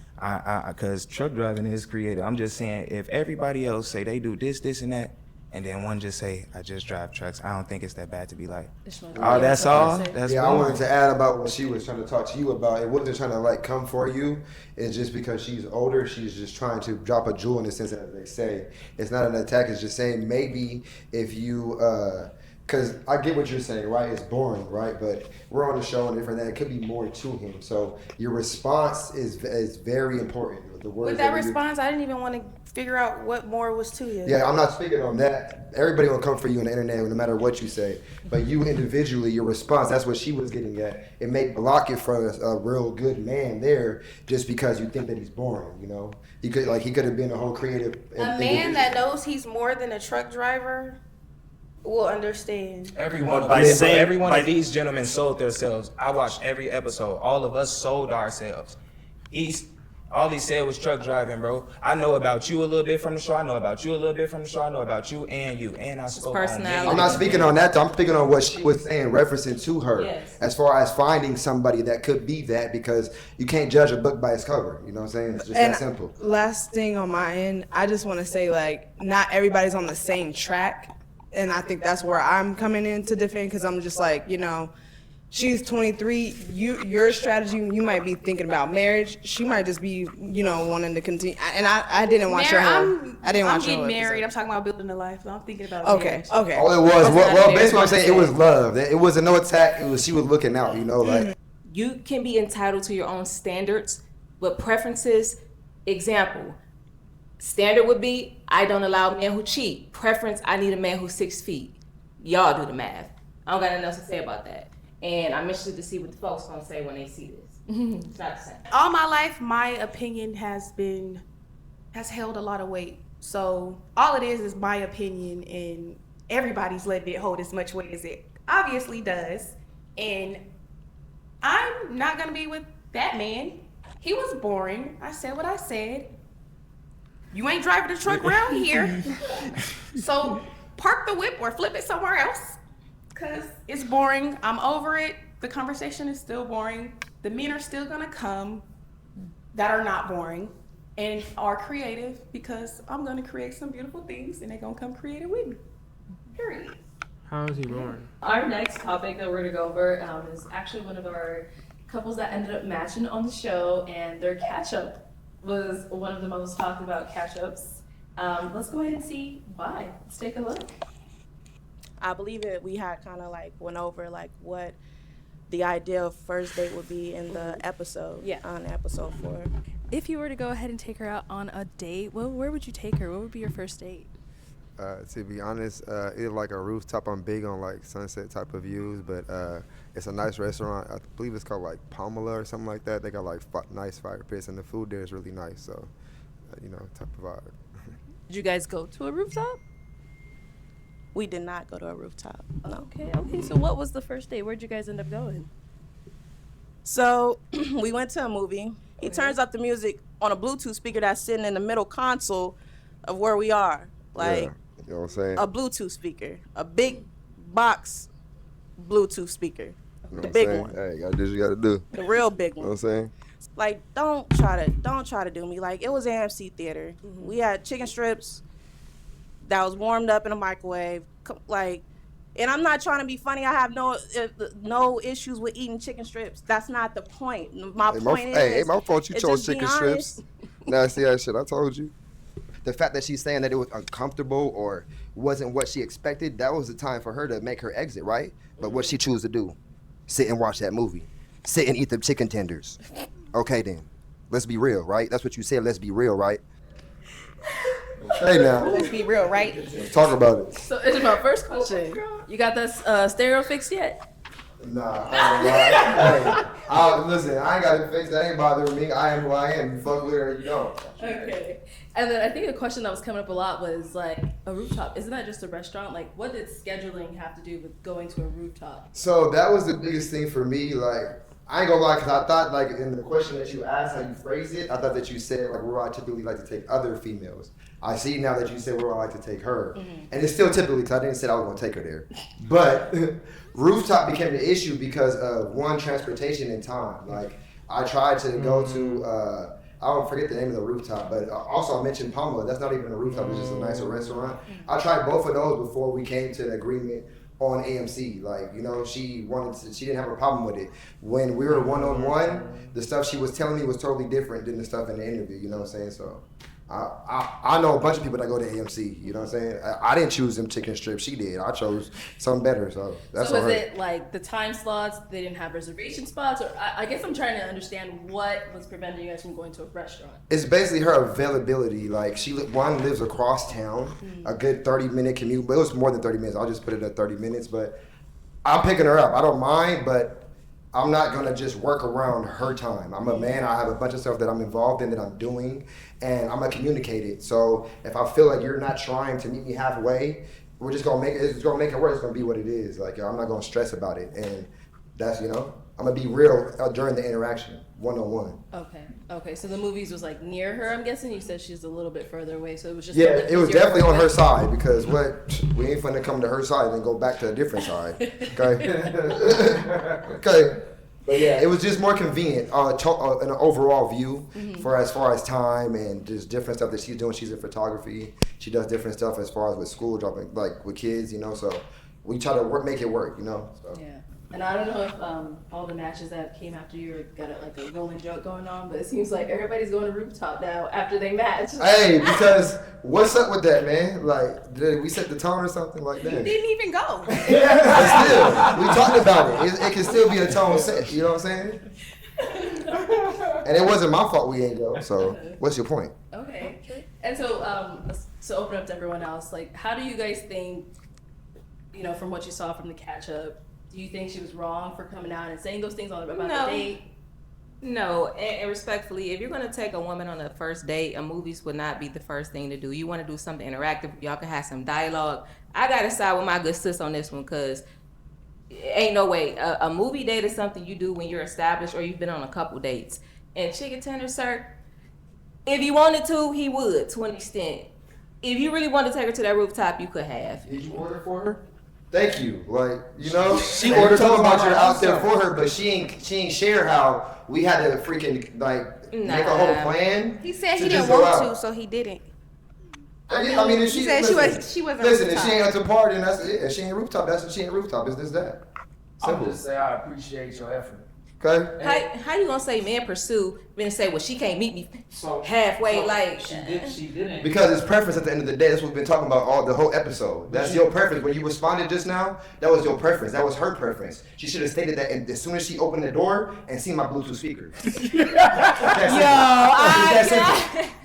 because truck driving is creative. I'm just saying, if everybody else say they do this, and that, and then one just say, I just drive trucks. I don't think it's that bad to be like, Oh, that's all? That's I boring. wanted to add about what she was trying to talk to you about. It wasn't trying to like come for you. It's just because she's older, she's just trying to drop a jewel in the sense that they say. It's not an attack, it's just saying maybe if you, because I get what you're saying, right? It's boring, right? But we're on the show and different that it could be more to him. So your response is very important. The words With that you- response, I didn't even want to figure out what more was to you. Yeah, I'm not speaking on that. Everybody will come for you on the internet no matter what you say. But you individually, your response, that's what she was getting at. It may block it from a real good man there just because you think that he's boring, you know? He could have been a whole creative A man that knows he's more than a truck driver will understand. Everyone Everyone of these gentlemen sold themselves. I watched every episode. All of us sold ourselves. All he said was truck driving, bro. I know about you a little bit from the show. I know about you a little bit from the show. I know about you. And I spoke on I'm not speaking on that, though. I'm speaking on what she was saying, referencing to her. Yes. As far as finding somebody that could be that, because you can't judge a book by its cover. You know what I'm saying? It's just And that simple. last thing on my end, I just want to say, like, not everybody's on the same track. And I think that's where I'm coming in to defend, because I'm just like, you know, she's 23. Your strategy, you might be thinking about marriage. She might just be, you know, wanting to continue. And I didn't watch her. I didn't watch her. I'm getting married. I'm talking about building a life. So I'm thinking about Okay, marriage. okay. All it was, well, basically what I'm saying, it was love. It wasn't no attack. It was she was looking out, you know, like. You can be entitled to your own standards, but preferences, example, standard would be, I don't allow men who cheat. Preference, I need a man who's 6 feet. Y'all do the math. I don't got nothing else to say about that. And I'm interested to see what the folks gonna say when they see this. It's not the same. All my life, my opinion has held a lot of weight. So all it is my opinion, and everybody's letting it hold as much weight as it obviously does. And I'm not gonna be with that man. He was boring. I said what I said. You ain't driving the truck around here. So park the whip or flip it somewhere else. Cause it's boring. I'm over it. The conversation is still boring. The men are still gonna come that are not boring and are creative, because I'm gonna create some beautiful things and they're gonna come creative with me. Period. How is he born? Our next topic that we're gonna go over is actually one of our couples that ended up matching on the show, and their catch-up was one of the most talked about catch-ups. Let's go ahead and see why. Let's take a look. I believe it. We had kind of like went over like what the ideal first date would be in the episode. Yeah. On episode 4. If you were to go ahead and take her out on a date, where would you take her? What would be your first date? To be honest, it's like a rooftop. I'm big on like sunset type of views, but it's a nice restaurant. I believe it's called like Pamela or something like that. They got like nice fire pits, and the food there is really nice. So, you know, type of vibe. Did you guys go to a rooftop? We did not go to a rooftop. No. Okay. So what was the first date? Where'd you guys end up going? So we went to a movie. He turns up the music on a Bluetooth speaker that's sitting in the middle console of where we are. Like, yeah, you know what I'm saying? a Bluetooth speaker, a big box Bluetooth speaker, You know the what I'm big saying? one, Hey, you gotta do what you gotta do. the real big You know one. what I'm saying? Like, don't try to do me. Like, it was AMC theater. We had chicken strips that was warmed up in a microwave. Like, and I'm not trying to be funny. I have no issues with eating chicken strips. That's not the point. My point is, my fault you it's chose just be chicken honest. strips. Nasty ass shit, I told you. The fact that she's saying that it was uncomfortable or wasn't what she expected, that was the time for her to make her exit, right? But what she chose to do, sit and watch that movie. Sit and eat the chicken tenders. Okay then, let's be real, right? That's what you said, let's be real, right? Hey now. Let's be real, right? Let's talk about it. So it's my first question. You got that stereo fixed yet? Nah, hey, listen, I ain't got it fixed. That ain't bothering me. I am who I am. You fuck with her or you don't. Okay. And then I think a question that was coming up a lot was like a rooftop. Isn't that just a restaurant? Like, what did scheduling have to do with going to a rooftop? So that was the biggest thing for me. Like, I ain't gonna lie, because I thought, like, in the question that you asked, how you phrased it, I thought that you said, like, where I typically like to take other females. I see now that you said where I like to take her. And it's still typically, because I didn't say I was gonna take her there. But rooftop became an issue because of, one, transportation and time. Like, I tried to go to I don't forget the name of the rooftop, but also I mentioned Pamela. That's not even a rooftop; it's just a nicer restaurant. I tried both of those before we came to an agreement on AMC. Like, you know, she didn't have a problem with it. When we were one-on-one, the stuff she was telling me was totally different than the stuff in the interview. You know what I'm saying? So. I know a bunch of people that go to AMC, you know what I'm saying? I didn't choose them chicken strips, she did. I chose something better, so that's So on was her. it like the time slots, they didn't have reservation spots, or I guess I'm trying to understand what was preventing you guys from going to a restaurant? It's basically her availability. Like, one lives across town, a good 30-minute commute, but it was more than 30 minutes. I'll just put it at 30 minutes, but I'm picking her up. I don't mind, but I'm not gonna just work around her time. I'm a man, I have a bunch of stuff that I'm involved in that I'm doing, and I'm gonna communicate it. So if I feel like you're not trying to meet me halfway, we're just gonna make it, it's gonna make it work, it's gonna be what it is. Like, I'm not gonna stress about it. And that's, you know, I'm gonna be real during the interaction, one-on-one. Okay, so the movies was like near her, I'm guessing? You said she's a little bit further away, so it was just. Yeah, it was definitely on her side, because we ain't finna come to her side and then go back to a different side, okay? Okay. But yeah, it was just more convenient in an overall view for as far as time and just different stuff that she's doing. She's in photography. She does different stuff as far as with school, dropping, like with kids, you know, so we try to make it work, you know? So. Yeah. And I don't know if all the matches that came after you got like a rolling joke going on, but it seems like everybody's going to rooftop now after they match. Hey, because what's up with that, man? Like, did we set the tone or something like that? You didn't even go. But still, we talked about it. It can still be a tone set, you know what I'm saying? And it wasn't my fault we ain't go, so what's your point? Okay. And so, to open up to everyone else, like, how do you guys think, you know, from what you saw from the catch-up, do you think she was wrong for coming out and saying those things about the date? No, and respectfully, if you're going to take a woman on a first date, a movies would not be the first thing to do. You want to do something interactive. Y'all can have some dialogue. I got to side with my good sis on this one, because ain't no way. A movie date is something you do when you're established or you've been on a couple dates. And chicken tender, sir, if you wanted to, he would, to an extent. If you really wanted to take her to that rooftop, you could have. Did you order for her? Thank you. Like, you know, she ordered talking about you're out there for her, but she ain't share how we had to freaking like make a whole plan. He said he just didn't go want out. to, so he didn't. I mean, if She said she wasn't Listen, if rooftop. she ain't at the party, and that's it. If she ain't rooftop, that's what she ain't rooftop. It's this that. I'm Simple. just say I appreciate your effort. Okay. How you gonna say men pursue, then say, well, she can't meet me halfway, like. She didn't. Because it's preference at the end of the day. That's what we've been talking about the whole episode. That's your preference. When you responded just now, that was your preference. That was her preference. She should have stated that as soon as she opened the door and seen my Bluetooth speaker.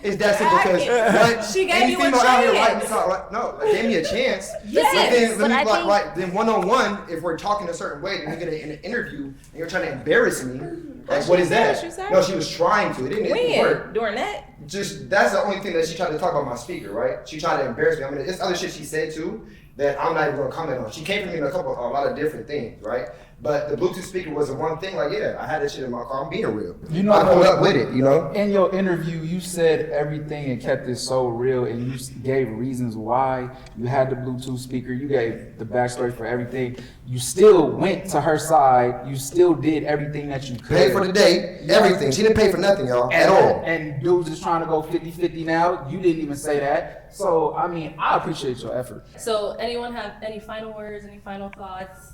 It's that simple because She gave any you a female out here chance. no, gave me a chance. Yes, but then one-on-one, if we're talking a certain way, then we get in an interview and you're trying to embarrass me. Like, what is that? No, she was trying to. It didn't work. During that? Just that's the only thing that she tried to talk about my speaker, right? She tried to embarrass me. I mean, it's other shit she said too that I'm not even gonna comment on. She came for me in a lot of different things, right? But the Bluetooth speaker was the one thing. Like, yeah, I had that shit in my car. I'm being real. You know, I pulled up with it. You know. In your interview, you said everything and kept it so real, and you gave reasons why you had the Bluetooth speaker. You gave the backstory for everything. You still went to her side. You still did everything that you could. Paid for the date, everything. She didn't pay for nothing, y'all, at all. And dudes is trying to go 50-50 now. You didn't even say that. So, I mean, I appreciate your effort. So, anyone have any final words, any final thoughts?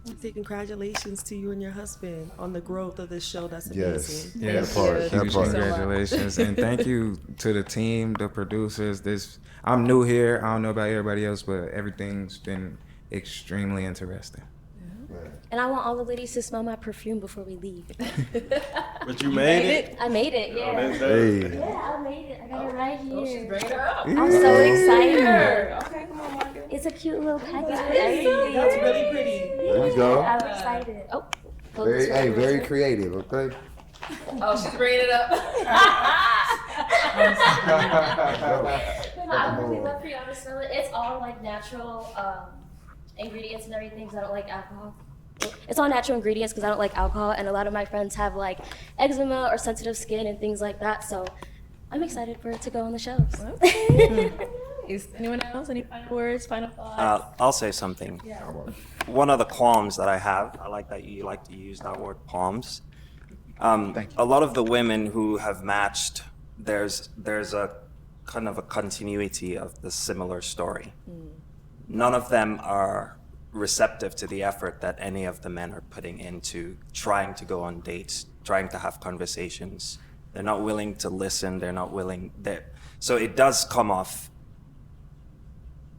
I say congratulations to you and your husband on the growth of this show. That's Yes. amazing. Yeah, huge congratulations. And thank you to the team, the producers. I'm new here. I don't know about everybody else, but everything's been extremely interesting. And I want all the ladies to smell my perfume before we leave. But you made it? I made it, yeah. Oh, that's Hey. Yeah, I made it. I got it right here. she's bringing it up. I'm so excited. Okay, come on, Margaret. It's a cute little package. That's really pretty. There you go. I'm excited. Oh, Very creative. Okay. Oh, she's bringing it up. I really love for y'all to smell it. It's all like natural ingredients and everything because I don't like alcohol. It's all natural ingredients because I don't like alcohol, and a lot of my friends have like eczema or sensitive skin and things like that. So I'm excited for it to go on the shelves. Is anyone else? Any final words, final thoughts? I'll say something. Yeah. One of the qualms that I have, I like that you like to use that word qualms. A lot of the women who have matched, there's a kind of a continuity of the similar story. None of them are receptive to the effort that any of the men are putting into trying to go on dates, trying to have conversations. They're not willing to listen. They're not willing. So it does come off.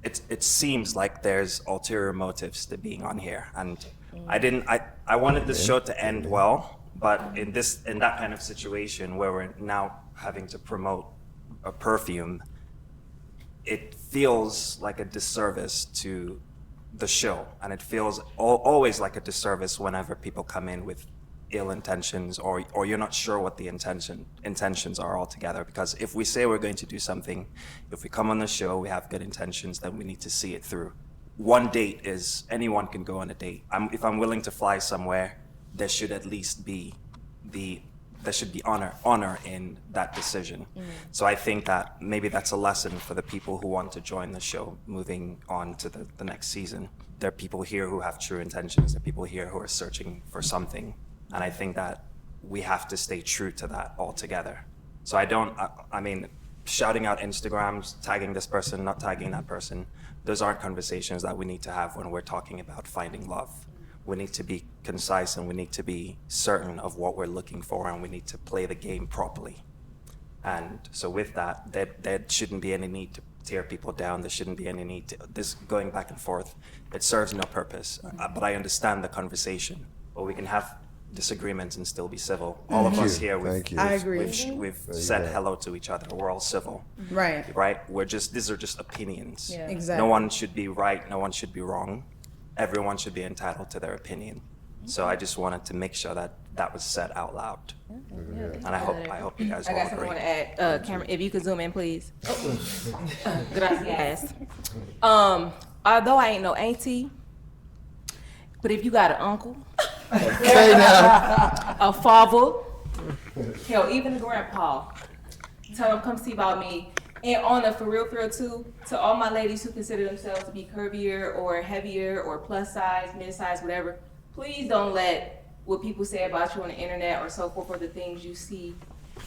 It seems like there's ulterior motives to being on here, and I wanted this show to end well, but in that kind of situation where we're now having to promote a perfume, it feels like a disservice to the show, and it feels always like a disservice whenever people come in with ill intentions, or you're not sure what the intentions are altogether. Because if we say we're going to do something, if we come on the show, we have good intentions, then we need to see it through. One date is, anyone can go on a date. If I'm willing to fly somewhere, there should at least be there should be honor in that decision. So I think that maybe that's a lesson for the people who want to join the show moving on to the next season. There are people here who have true intentions. There are people here who are searching for something. And I think that we have to stay true to that altogether. So I mean, shouting out Instagrams, tagging this person, not tagging that person, those aren't conversations that we need to have when we're talking about finding love. We need to be concise, and we need to be certain of what we're looking for, and we need to play the game properly. And so with that, there shouldn't be any need to tear people down. There shouldn't be any need to, this going back and forth, it serves no purpose. But I understand the conversation, but we can have disagreements and still be civil. All of us here, we've said hello to each other. We're all civil. Right. These are just opinions. Yeah. Exactly. No one should be right, no one should be wrong. Everyone should be entitled to their opinion. So I just wanted to make sure that was said out loud. And I hope you guys all I got agree. something I want to add. Cameron, if you could zoom in, please. Gracias. Although I ain't no auntie, but if you got an uncle, a father, hell, even a grandpa, tell them come see about me. And on a for real too, to all my ladies who consider themselves to be curvier or heavier or plus size, mid size, whatever, please don't let what people say about you on the internet or so forth, or the things you see,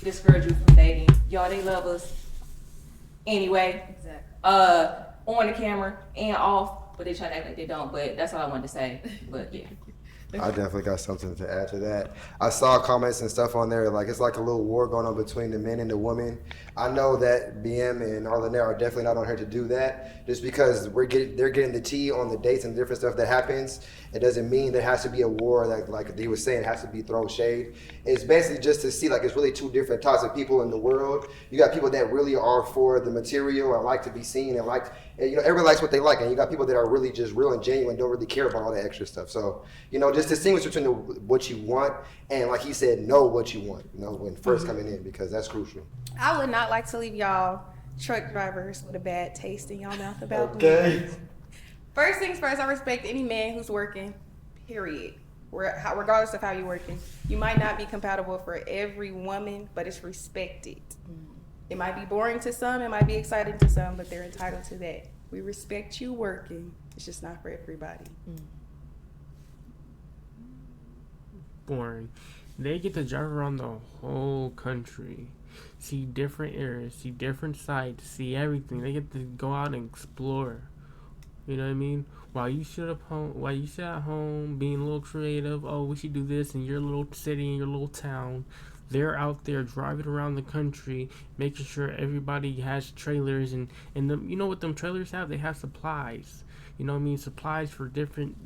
discourage you from dating. Y'all, they love us anyway. Exactly. On the camera and off, but they try to act like they don't. But that's all I wanted to say. But yeah. I definitely got something to add to that. I saw comments and stuff on there, like it's like a little war going on between the men and the women. I know that BM and Arlenette are definitely not on here to do that. Just because they're getting the tea on the dates and different stuff that happens, it doesn't mean there has to be a war that, like he was saying, has to be thrown shade. It's basically just to see, like, it's really two different types of people in the world. You got people that really are for the material and like to be seen and like, and, you know, everyone likes what they like, and you got people that are really just real and genuine, don't really care about all that extra stuff. So, you know, just distinguish between what you want and, like he said, know what you want, you know, when first coming in, because that's crucial. I would not like to leave y'all truck drivers with a bad taste in y'all mouth about Okay. me. First things first, I respect any man who's working, period. Regardless of how you're working. You might not be compatible for every woman, but it's respected. It might be boring to some, it might be exciting to some, but they're entitled to that. We respect you working. It's just not for everybody. Boring. They get to drive around the whole country, see different areas, see different sites, see everything. They get to go out and explore. You know what I mean? While you sit at home being a little creative, oh, we should do this in your little city, in your little town. They're out there driving around the country, making sure everybody has trailers, and you know what them trailers have? They have supplies. You know what I mean? Supplies for different.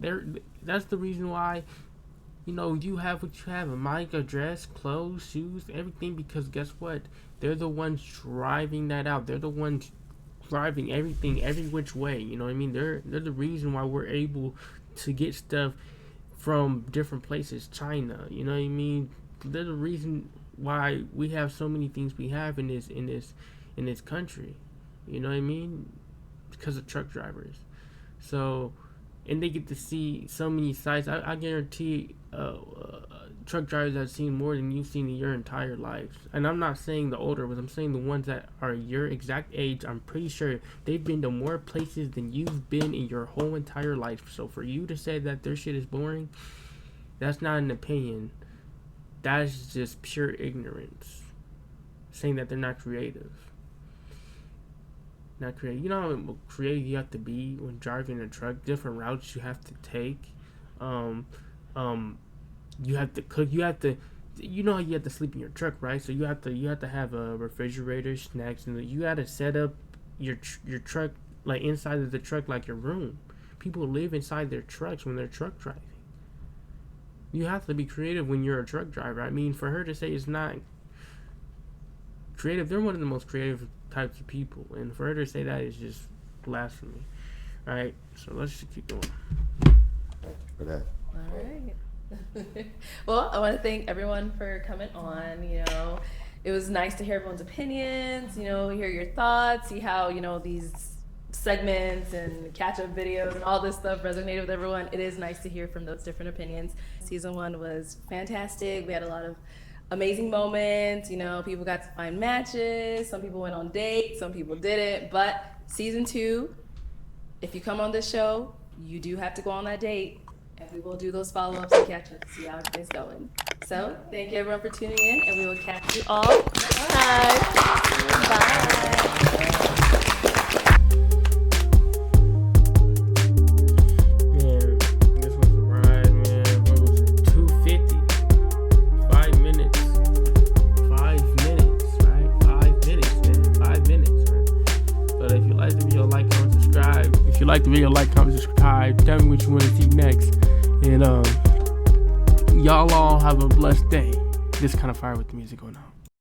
That's the reason why, you know, you have what you have: a mic, a dress, clothes, shoes, everything. Because guess what? They're the ones driving that out. They're the ones driving everything every which way. You know what I mean? They're the reason why we're able to get stuff from different places. China. You know what I mean? They're the reason why we have so many things we have in this country. You know what I mean? Because of truck drivers. So, and they get to see so many sites. I guarantee truck drivers have seen more than you've seen in your entire lives. And I'm not saying the older ones, I'm saying the ones that are your exact age. I'm pretty sure they've been to more places than you've been in your whole entire life. So for you to say that their shit is boring, that's not an opinion. that's just pure ignorance. Saying that they're not creative. Not creative. You know how creative you have to be when driving a truck. Different routes you have to take. You have to cook. You have to. You know how you have to sleep in your truck, right? So you have to have a refrigerator, snacks, and you got to set up your truck like inside of the truck like your room. People live inside their trucks when they're truck driving. You have to be creative when you're a truck driver. I mean, for her to say it's not creative, they're one of the most creative types of people, and for her to say that is just blasphemy. All right, so let's just keep going. For that. All right. Well, I want to thank everyone for coming on. You know, it was nice to hear everyone's opinions, you know, hear your thoughts, see how, you know, these segments and catch-up videos and all this stuff resonated with everyone. It is nice to hear from those different opinions. Season 1 was fantastic. We had a lot of amazing moments. You know, people got to find matches. Some people went on dates. Some people didn't. But Season 2, if you come on this show, you do have to go on that date. And we will do those follow-ups and catch-ups to see how everything's going. So, thank you everyone for tuning in, and we will catch you all next time. Bye. Man, this was a ride, man. What was it? 250. 5 minutes. 5 minutes, right? 5 minutes, man. 5 minutes, man. But if you like the video, like, comment, subscribe. If you like the video, like, comment, subscribe. Tell me what you want to see next. And y'all all have a blessed day. This kind of fire with the music going on.